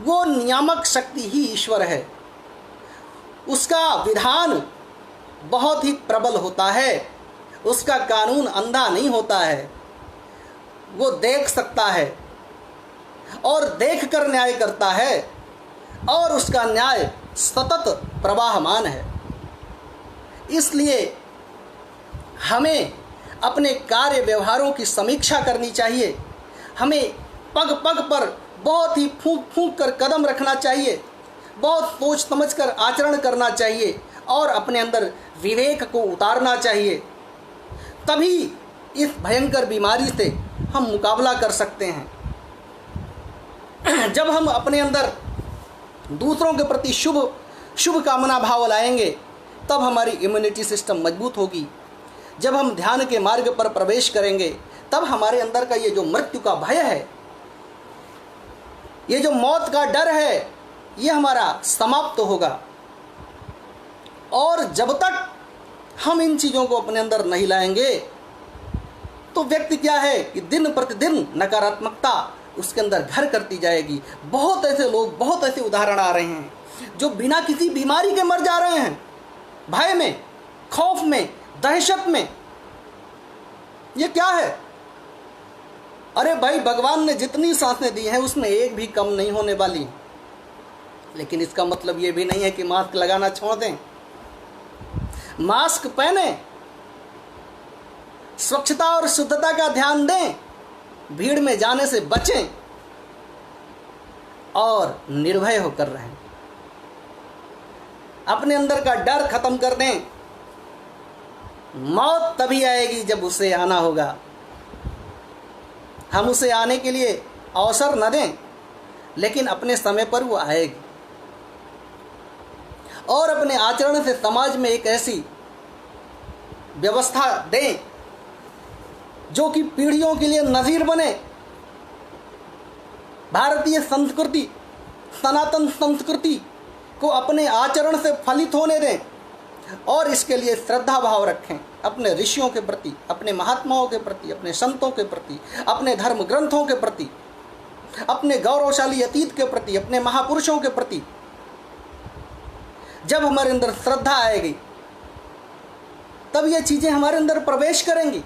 वो नियामक शक्ति ही ईश्वर है। उसका विधान बहुत ही प्रबल होता है, उसका कानून अंधा नहीं होता है। वो देख सकता है और देखकर न्याय करता है, और उसका न्याय सतत प्रवाहमान है। इसलिए हमें अपने कार्य व्यवहारों की समीक्षा करनी चाहिए। हमें पग पग पर बहुत ही फूंक फूंक कर कदम रखना चाहिए, बहुत सोच समझ कर आचरण करना चाहिए, और अपने अंदर विवेक को उतारना चाहिए। तभी इस भयंकर बीमारी से हम मुकाबला कर सकते हैं। जब हम अपने अंदर दूसरों के प्रति शुभ कामना भाव लाएंगे, तब हमारी इम्यूनिटी सिस्टम मजबूत होगी। जब हम ध्यान के मार्ग पर प्रवेश करेंगे, तब हमारे अंदर का ये जो मृत्यु का भय है, ये जो मौत का डर है, ये हमारा समाप्त होगा। और जब तक हम इन चीज़ों को अपने अंदर नहीं लाएंगे, तो व्यक्ति क्या है कि दिन प्रतिदिन नकारात्मकता उसके अंदर घर करती जाएगी। बहुत ऐसे लोग, बहुत ऐसे उदाहरण आ रहे हैं जो बिना किसी बीमारी के मर जा रहे हैं, भय में, खौफ में, दहशत में। ये क्या है? अरे भाई, भगवान ने जितनी सांसें दी हैं उसमें एक भी कम नहीं होने वाली। लेकिन इसका मतलब ये भी नहीं है कि मास्क लगाना छोड़ दें। मास्क पहने, स्वच्छता और शुद्धता का ध्यान दें, भीड़ में जाने से बचें, और निर्भय होकर रहें। अपने अंदर का डर खत्म कर दें। मौत तभी आएगी जब उसे आना होगा। हम उसे आने के लिए अवसर न दें, लेकिन अपने समय पर वो आएगी। और अपने आचरण से समाज में एक ऐसी व्यवस्था दें जो कि पीढ़ियों के लिए नजीर बने। भारतीय संस्कृति, सनातन संस्कृति को अपने आचरण से फलित होने दें, और इसके लिए श्रद्धा भाव रखें अपने ऋषियों के प्रति, अपने महात्माओं के प्रति, अपने संतों के प्रति, अपने धर्म ग्रंथों के प्रति, अपने गौरवशाली अतीत के प्रति, अपने महापुरुषों के प्रति। जब हमारे अंदर श्रद्धा आएगी, तब ये चीज़ें हमारे अंदर प्रवेश करेंगी,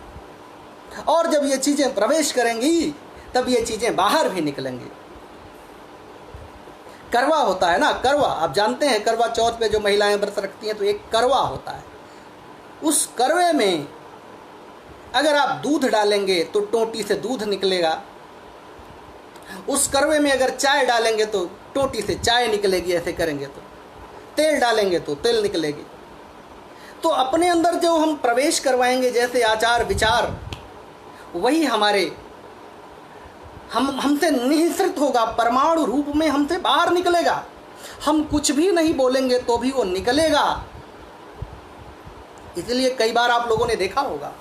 और जब ये चीज़ें प्रवेश करेंगी, तब ये चीज़ें बाहर भी निकलेंगी। करवा होता है ना, करवा, आप जानते हैं, करवा चौथ पे जो महिलाएं व्रत रखती हैं, तो एक करवा होता है। उस करवे में अगर आप दूध डालेंगे तो टोटी से दूध निकलेगा। उस करवे में अगर चाय डालेंगे तो टोटी से चाय निकलेगी। ऐसे करेंगे तो तेल डालेंगे तो तेल निकलेगी। तो अपने अंदर जो हम प्रवेश करवाएंगे, जैसे आचार विचार, वही हमसे निःसृत होगा, परमाणु रूप में हमसे बाहर निकलेगा। हम कुछ भी नहीं बोलेंगे तो भी वो निकलेगा। इसलिए कई बार आप लोगों ने देखा होगा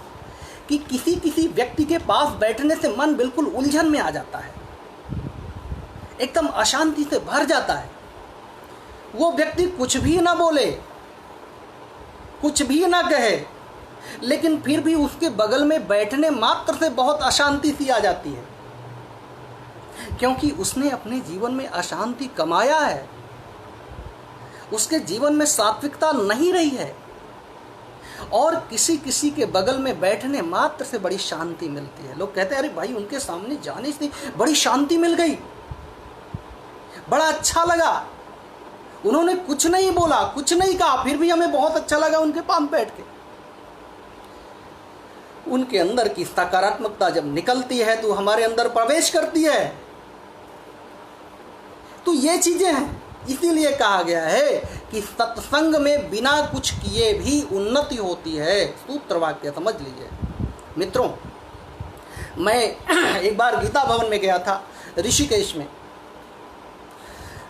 कि किसी किसी व्यक्ति के पास बैठने से मन बिल्कुल उलझन में आ जाता है, एकदम अशांति से भर जाता है। वो व्यक्ति कुछ भी ना बोले, कुछ भी ना कहे, लेकिन फिर भी उसके बगल में बैठने मात्र से बहुत अशांति सी आ जाती है, क्योंकि उसने अपने जीवन में अशांति कमाया है। उसके जीवन में सात्विकता नहीं रही है, और किसी किसी के बगल में बैठने मात्र से बड़ी शांति मिलती है। लोग कहते हैं, अरे भाई, उनके सामने जाने से बड़ी शांति मिल गई, बड़ा अच्छा लगा, उन्होंने कुछ नहीं बोला, कुछ नहीं कहा, फिर भी हमें बहुत अच्छा लगा उनके पास बैठ के। उनके अंदर की सकारात्मकता जब निकलती है तो हमारे अंदर प्रवेश करती है। तो ये चीजें हैं। इसीलिए कहा गया है कि सत्संग में बिना कुछ किए भी उन्नति होती है। सूत्र वाक्य समझ लीजिए मित्रों। मैं एक बार गीता भवन में गया था, ऋषिकेश में।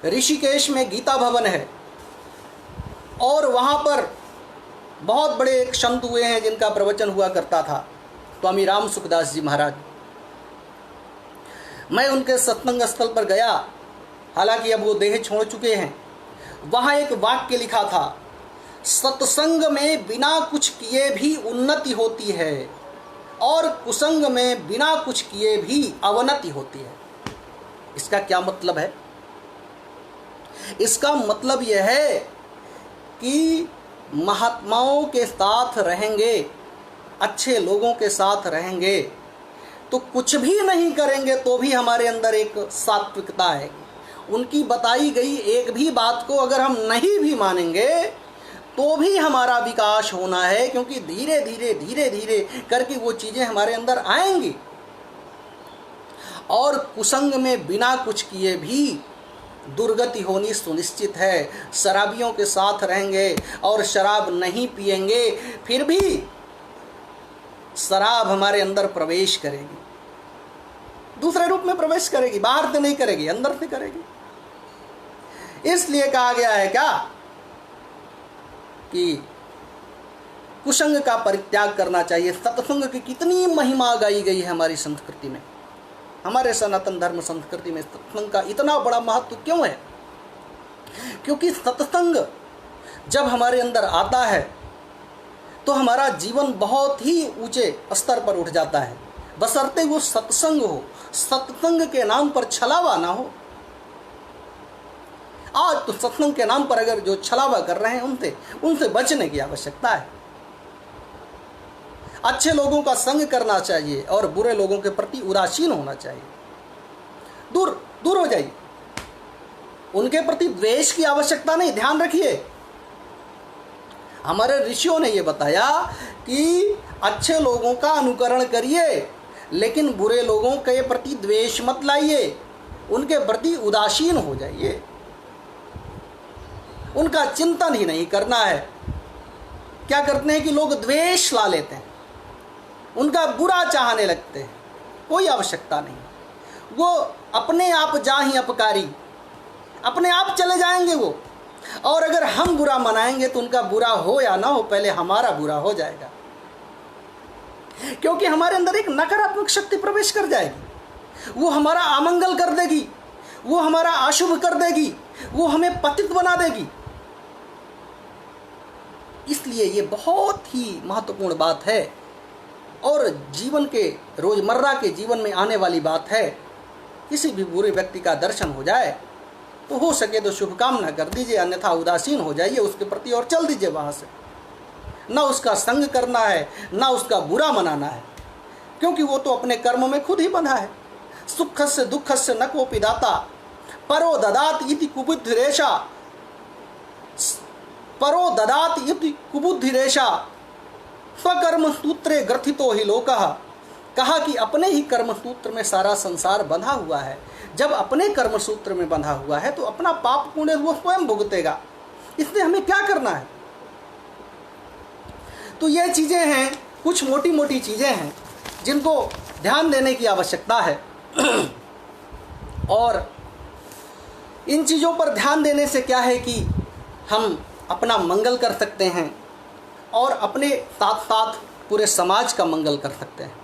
ऋषिकेश में गीता भवन है और वहाँ पर बहुत बड़े एक संत हुए हैं जिनका प्रवचन हुआ करता था, स्वामी राम सुखदास जी महाराज। मैं उनके सत्संग स्थल पर गया, हालांकि अब वो देह छोड़ चुके हैं। वहाँ एक वाक्य लिखा था, सत्संग में बिना कुछ किए भी उन्नति होती है और कुसंग में बिना कुछ किए भी अवनति होती है। इसका क्या मतलब है? इसका मतलब यह है कि महात्माओं के साथ रहेंगे, अच्छे लोगों के साथ रहेंगे, तो कुछ भी नहीं करेंगे तो भी हमारे अंदर एक सात्विकता आएगी। उनकी बताई गई एक भी बात को अगर हम नहीं भी मानेंगे तो भी हमारा विकास होना है, क्योंकि धीरे धीरे करके वो चीज़ें हमारे अंदर आएंगी। और कुसंग में बिना कुछ किए भी दुर्गति होनी सुनिश्चित है। शराबियों के साथ रहेंगे और शराब नहीं पिएंगे, फिर भी शराब हमारे अंदर प्रवेश करेगी, दूसरे रूप में प्रवेश करेगी, बाहर से नहीं करेगी, अंदर से करेगी। इसलिए कहा गया है क्या कि कुसंग का परित्याग करना चाहिए। सत्संग की कितनी महिमा गाई गई है हमारी संस्कृति में, हमारे सनातन धर्म संस्कृति में सत्संग का इतना बड़ा महत्व क्यों है? क्योंकि सत्संग जब हमारे अंदर आता है तो हमारा जीवन बहुत ही ऊंचे स्तर पर उठ जाता है, बशर्ते वो सत्संग हो, सत्संग के नाम पर छलावा ना हो। आज तो सत्संग के नाम पर अगर जो छलावा कर रहे हैं उनसे बचने की आवश्यकता है। अच्छे लोगों का संग करना चाहिए और बुरे लोगों के प्रति उदासीन होना चाहिए। दूर हो जाइए, उनके प्रति द्वेष की आवश्यकता नहीं। ध्यान रखिए, हमारे ऋषियों ने यह बताया कि अच्छे लोगों का अनुकरण करिए, लेकिन बुरे लोगों के प्रति द्वेष मत लाइए, उनके प्रति उदासीन हो जाइए, उनका चिंतन ही नहीं करना है। क्या करते हैं कि लोग द्वेष ला लेते हैं, उनका बुरा चाहने लगते हैं, कोई आवश्यकता नहीं। वो अपने आप जा ही अपकारी, अपने आप चले जाएंगे वो। और अगर हम बुरा मनाएंगे तो उनका बुरा हो या ना हो, पहले हमारा बुरा हो जाएगा, क्योंकि हमारे अंदर एक नकारात्मक शक्ति प्रवेश कर जाएगी। वो हमारा अमंगल कर देगी, वो हमारा अशुभ कर देगी, वो हमें पतित बना देगी। इसलिए ये बहुत ही महत्वपूर्ण बात है और जीवन के रोजमर्रा के जीवन में आने वाली बात है। किसी भी बुरे व्यक्ति का दर्शन हो जाए तो हो सके तो शुभकामना कर दीजिए, अन्यथा उदासीन हो जाइए उसके प्रति और चल दीजिए वहाँ से। ना उसका संग करना है, ना उसका बुरा मनाना है, क्योंकि वो तो अपने कर्म में खुद ही बंधा है। सुखस्य दुःखस्य न कोपि दाता परो ददात इति कुबुद्धिरेषा, परो ददात इति कुबुद्धिरेषा स्वकर्म सूत्रे ग्रथितो ही लोकः। कहा कि अपने ही कर्म सूत्र में सारा संसार बंधा हुआ है। जब अपने कर्म सूत्र में बंधा हुआ है तो अपना पाप पुण्य वो स्वयं भुगतेगा। इसलिए हमें क्या करना है? तो ये चीज़ें हैं, कुछ मोटी मोटी चीज़ें हैं जिनको ध्यान देने की आवश्यकता है। और इन चीज़ों पर ध्यान देने से क्या है कि हम अपना मंगल कर सकते हैं और अपने साथ साथ पूरे समाज का मंगल कर सकते हैं।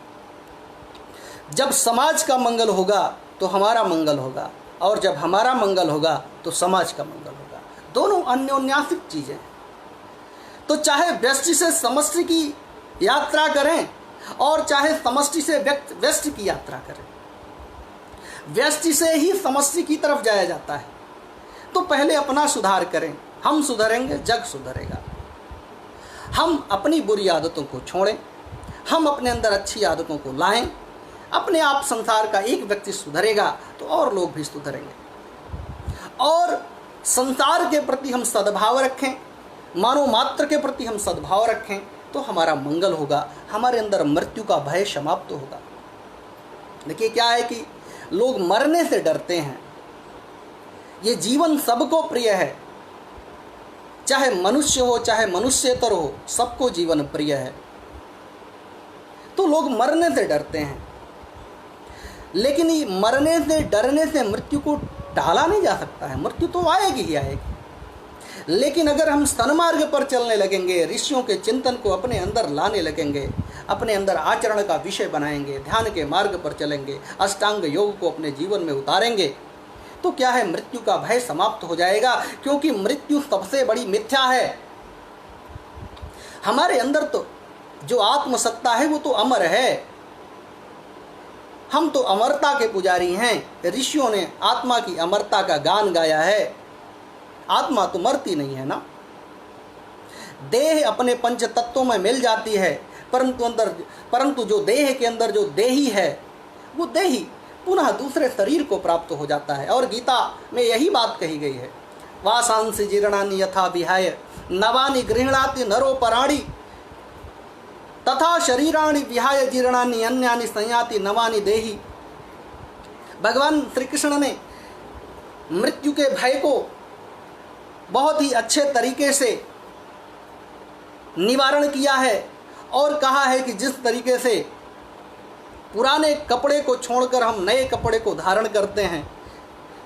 जब समाज का मंगल होगा तो हमारा मंगल होगा, और जब हमारा मंगल होगा तो समाज का मंगल होगा। दोनों अन्योन्यासिक चीज़ें। तो चाहे व्यष्टि से समष्टि की यात्रा करें और चाहे समष्टि से व्यष्टि की यात्रा करें, व्यष्टि से ही समष्टि की तरफ जाया जाता है। तो पहले अपना सुधार करें, हम सुधरेंगे जग सुधरेगा। हम अपनी बुरी आदतों को छोड़ें, हम अपने अंदर अच्छी आदतों को लाएं, अपने आप संसार का एक व्यक्ति सुधरेगा तो और लोग भी सुधरेंगे। और संसार के प्रति हम सद्भाव रखें, मानव मात्र के प्रति हम सद्भाव रखें तो हमारा मंगल होगा, हमारे अंदर मृत्यु का भय समाप्त होगा। देखिए क्या है कि लोग मरने से डरते हैं। ये जीवन सबको प्रिय है, चाहे मनुष्य हो चाहे मनुष्यतर हो, सबको जीवन प्रिय है। तो लोग मरने से डरते हैं, लेकिन ये मरने से डरने से मृत्यु को टाला नहीं जा सकता है, मृत्यु तो आएगी ही आएगी। लेकिन अगर हम सन्मार्ग पर चलने लगेंगे, ऋषियों के चिंतन को अपने अंदर लाने लगेंगे, अपने अंदर आचरण का विषय बनाएंगे, ध्यान के मार्ग पर चलेंगे, अष्टांग योग को अपने जीवन में उतारेंगे, तो क्या है, मृत्यु का भय समाप्त हो जाएगा। क्योंकि मृत्यु सबसे बड़ी मिथ्या है। हमारे अंदर तो जो आत्मसत्ता है वो तो अमर है। हम तो अमरता के पुजारी हैं। ऋषियों ने आत्मा की अमरता का गान गाया है। आत्मा तो मरती नहीं है ना। देह अपने पंच तत्वों में मिल जाती है, परंतु जो देह के अंदर जो देही है, वो देही पुनः दूसरे शरीर को प्राप्त हो जाता है। और गीता में यही बात कही गई है, वासांसि जीर्णानि यथा विहाय नवानि गृह्णाति नरो पराणि तथा शरीराणि विहाय जीर्णानि अन्यानि संयाति नवानि देहि। भगवान श्री कृष्ण ने मृत्यु के भय को बहुत ही अच्छे तरीके से निवारण किया है और कहा है कि जिस तरीके से पुराने कपड़े को छोड़कर हम नए कपड़े को धारण करते हैं,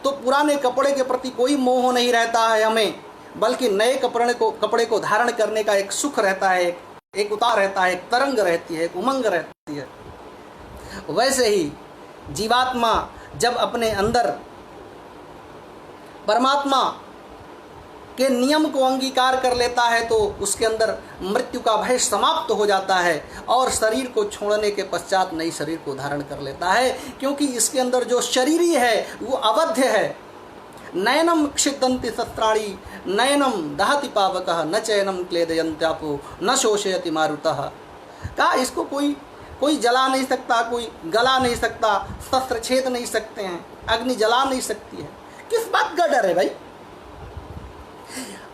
तो पुराने कपड़े के प्रति कोई मोह नहीं रहता है हमें, बल्कि नए कपड़े को धारण करने का एक सुख रहता है, एक उतार रहता है, एक तरंग रहती है, एक उमंग रहती है। वैसे ही जीवात्मा जब अपने अंदर परमात्मा के नियम को अंगीकार कर लेता है तो उसके अंदर मृत्यु का भय समाप्त हो जाता है और शरीर को छोड़ने के पश्चात नई शरीर को धारण कर लेता है। क्योंकि इसके अंदर जो शरीरी है वो अवध्य है। नयनम क्षिदन्ति शस्त्राणि नयनम दहति पावकः न चैनम क्लेदयन्त्यापो न शोषयति मारुतः। कहा इसको कोई जला नहीं सकता, कोई गला नहीं सकता, शस्त्र छेद नहीं सकते हैं, अग्नि जला नहीं सकती है। किस बात का डर है भाई?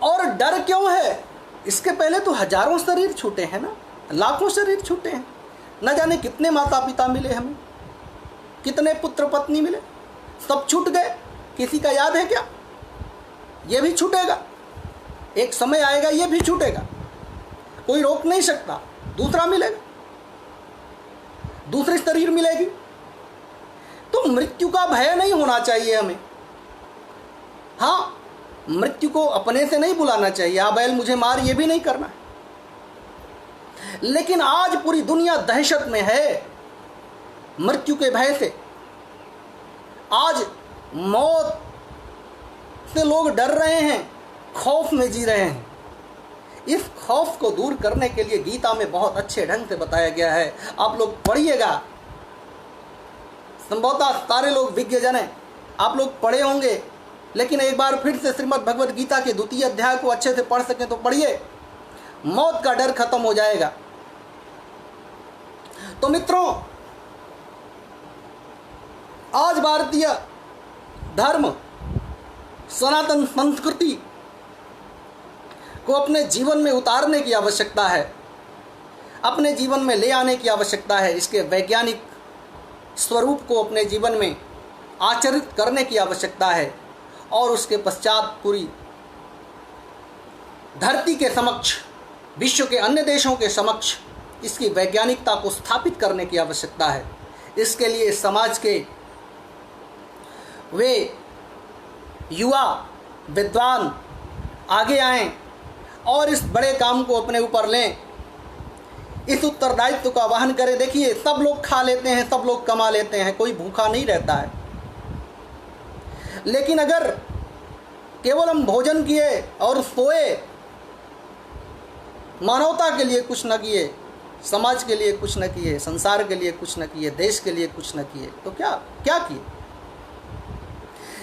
और डर क्यों है? इसके पहले तो हजारों शरीर छूटे हैं ना, लाखों शरीर छूटे हैं। न जाने कितने माता पिता मिले हमें, कितने पुत्र पत्नी मिले, सब छूट गए। किसी का याद है क्या? ये भी छूटेगा, एक समय आएगा ये भी छूटेगा, कोई रोक नहीं सकता। दूसरा मिलेगा, दूसरी शरीर मिलेगी। तो मृत्यु का भय नहीं होना चाहिए हमें। हाँ, मृत्यु को अपने से नहीं बुलाना चाहिए, आ बैल मुझे मार, ये भी नहीं करना है। लेकिन आज पूरी दुनिया दहशत में है मृत्यु के भय से। आज मौत से लोग डर रहे हैं, खौफ में जी रहे हैं। इस खौफ को दूर करने के लिए गीता में बहुत अच्छे ढंग से बताया गया है। आप लोग पढ़िएगा, संभवतः सारे लोग विज्ञजन हैं, आप लोग पढ़े होंगे, लेकिन एक बार फिर से श्रीमद् भगवद गीता के 2 अध्याय को अच्छे से पढ़ सकें तो पढ़िए, मौत का डर खत्म हो जाएगा। तो मित्रों, आज भारतीय धर्म, सनातन संस्कृति को अपने जीवन में उतारने की आवश्यकता है, अपने जीवन में ले आने की आवश्यकता है। इसके वैज्ञानिक स्वरूप को अपने जीवन में आचरित करने की आवश्यकता है और उसके पश्चात पूरी धरती के समक्ष, विश्व के अन्य देशों के समक्ष इसकी वैज्ञानिकता को स्थापित करने की आवश्यकता है। इसके लिए समाज के वे युवा विद्वान आगे आएं और इस बड़े काम को अपने ऊपर लें, इस उत्तरदायित्व का वहन करें। देखिए, सब लोग खा लेते हैं, सब लोग कमा लेते हैं, कोई भूखा नहीं रहता है। लेकिन अगर केवल हम भोजन किए और सोए, मानवता के लिए कुछ न किए, समाज के लिए कुछ न किए, संसार के लिए कुछ न किए, देश के लिए कुछ न किए, तो क्या किए?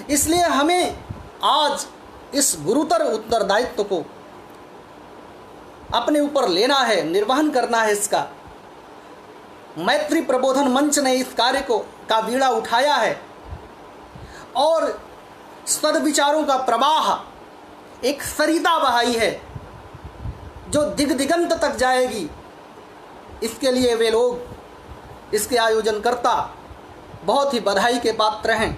इसलिए हमें आज इस गुरुतर उत्तरदायित्व को अपने ऊपर लेना है, निर्वहन करना है इसका। मैत्री प्रबोधन मंच ने इस कार्य का बीड़ा उठाया है और सद्विचारों का प्रवाह एक सरिता बहाई है जो दिगंत तक जाएगी। इसके लिए वे लोग, इसके आयोजनकर्ता बहुत ही बधाई के पात्र हैं।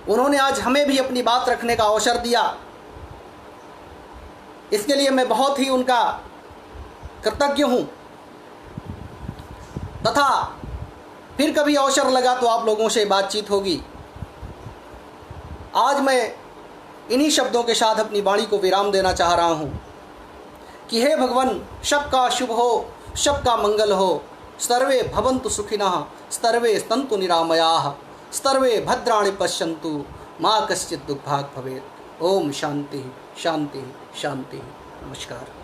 उन्होंने आज हमें भी अपनी बात रखने का अवसर दिया, इसके लिए मैं बहुत ही उनका कृतज्ञ हूँ। तथा फिर कभी अवसर लगा तो आप लोगों से बातचीत होगी। आज मैं इन्हीं शब्दों के साथ अपनी वाणी को विराम देना चाह रहा हूँ कि हे भगवान, सबका शुभ हो, सबका मंगल हो। सर्वे भवन्तु सुखिनः, सर्वे सन्तु निरामयाः, सर्वे भद्राणि पश्यन्तु, मा कश्चित् दुःखभाग् भवेत्। ओम शांति शांति शांति। नमस्कार।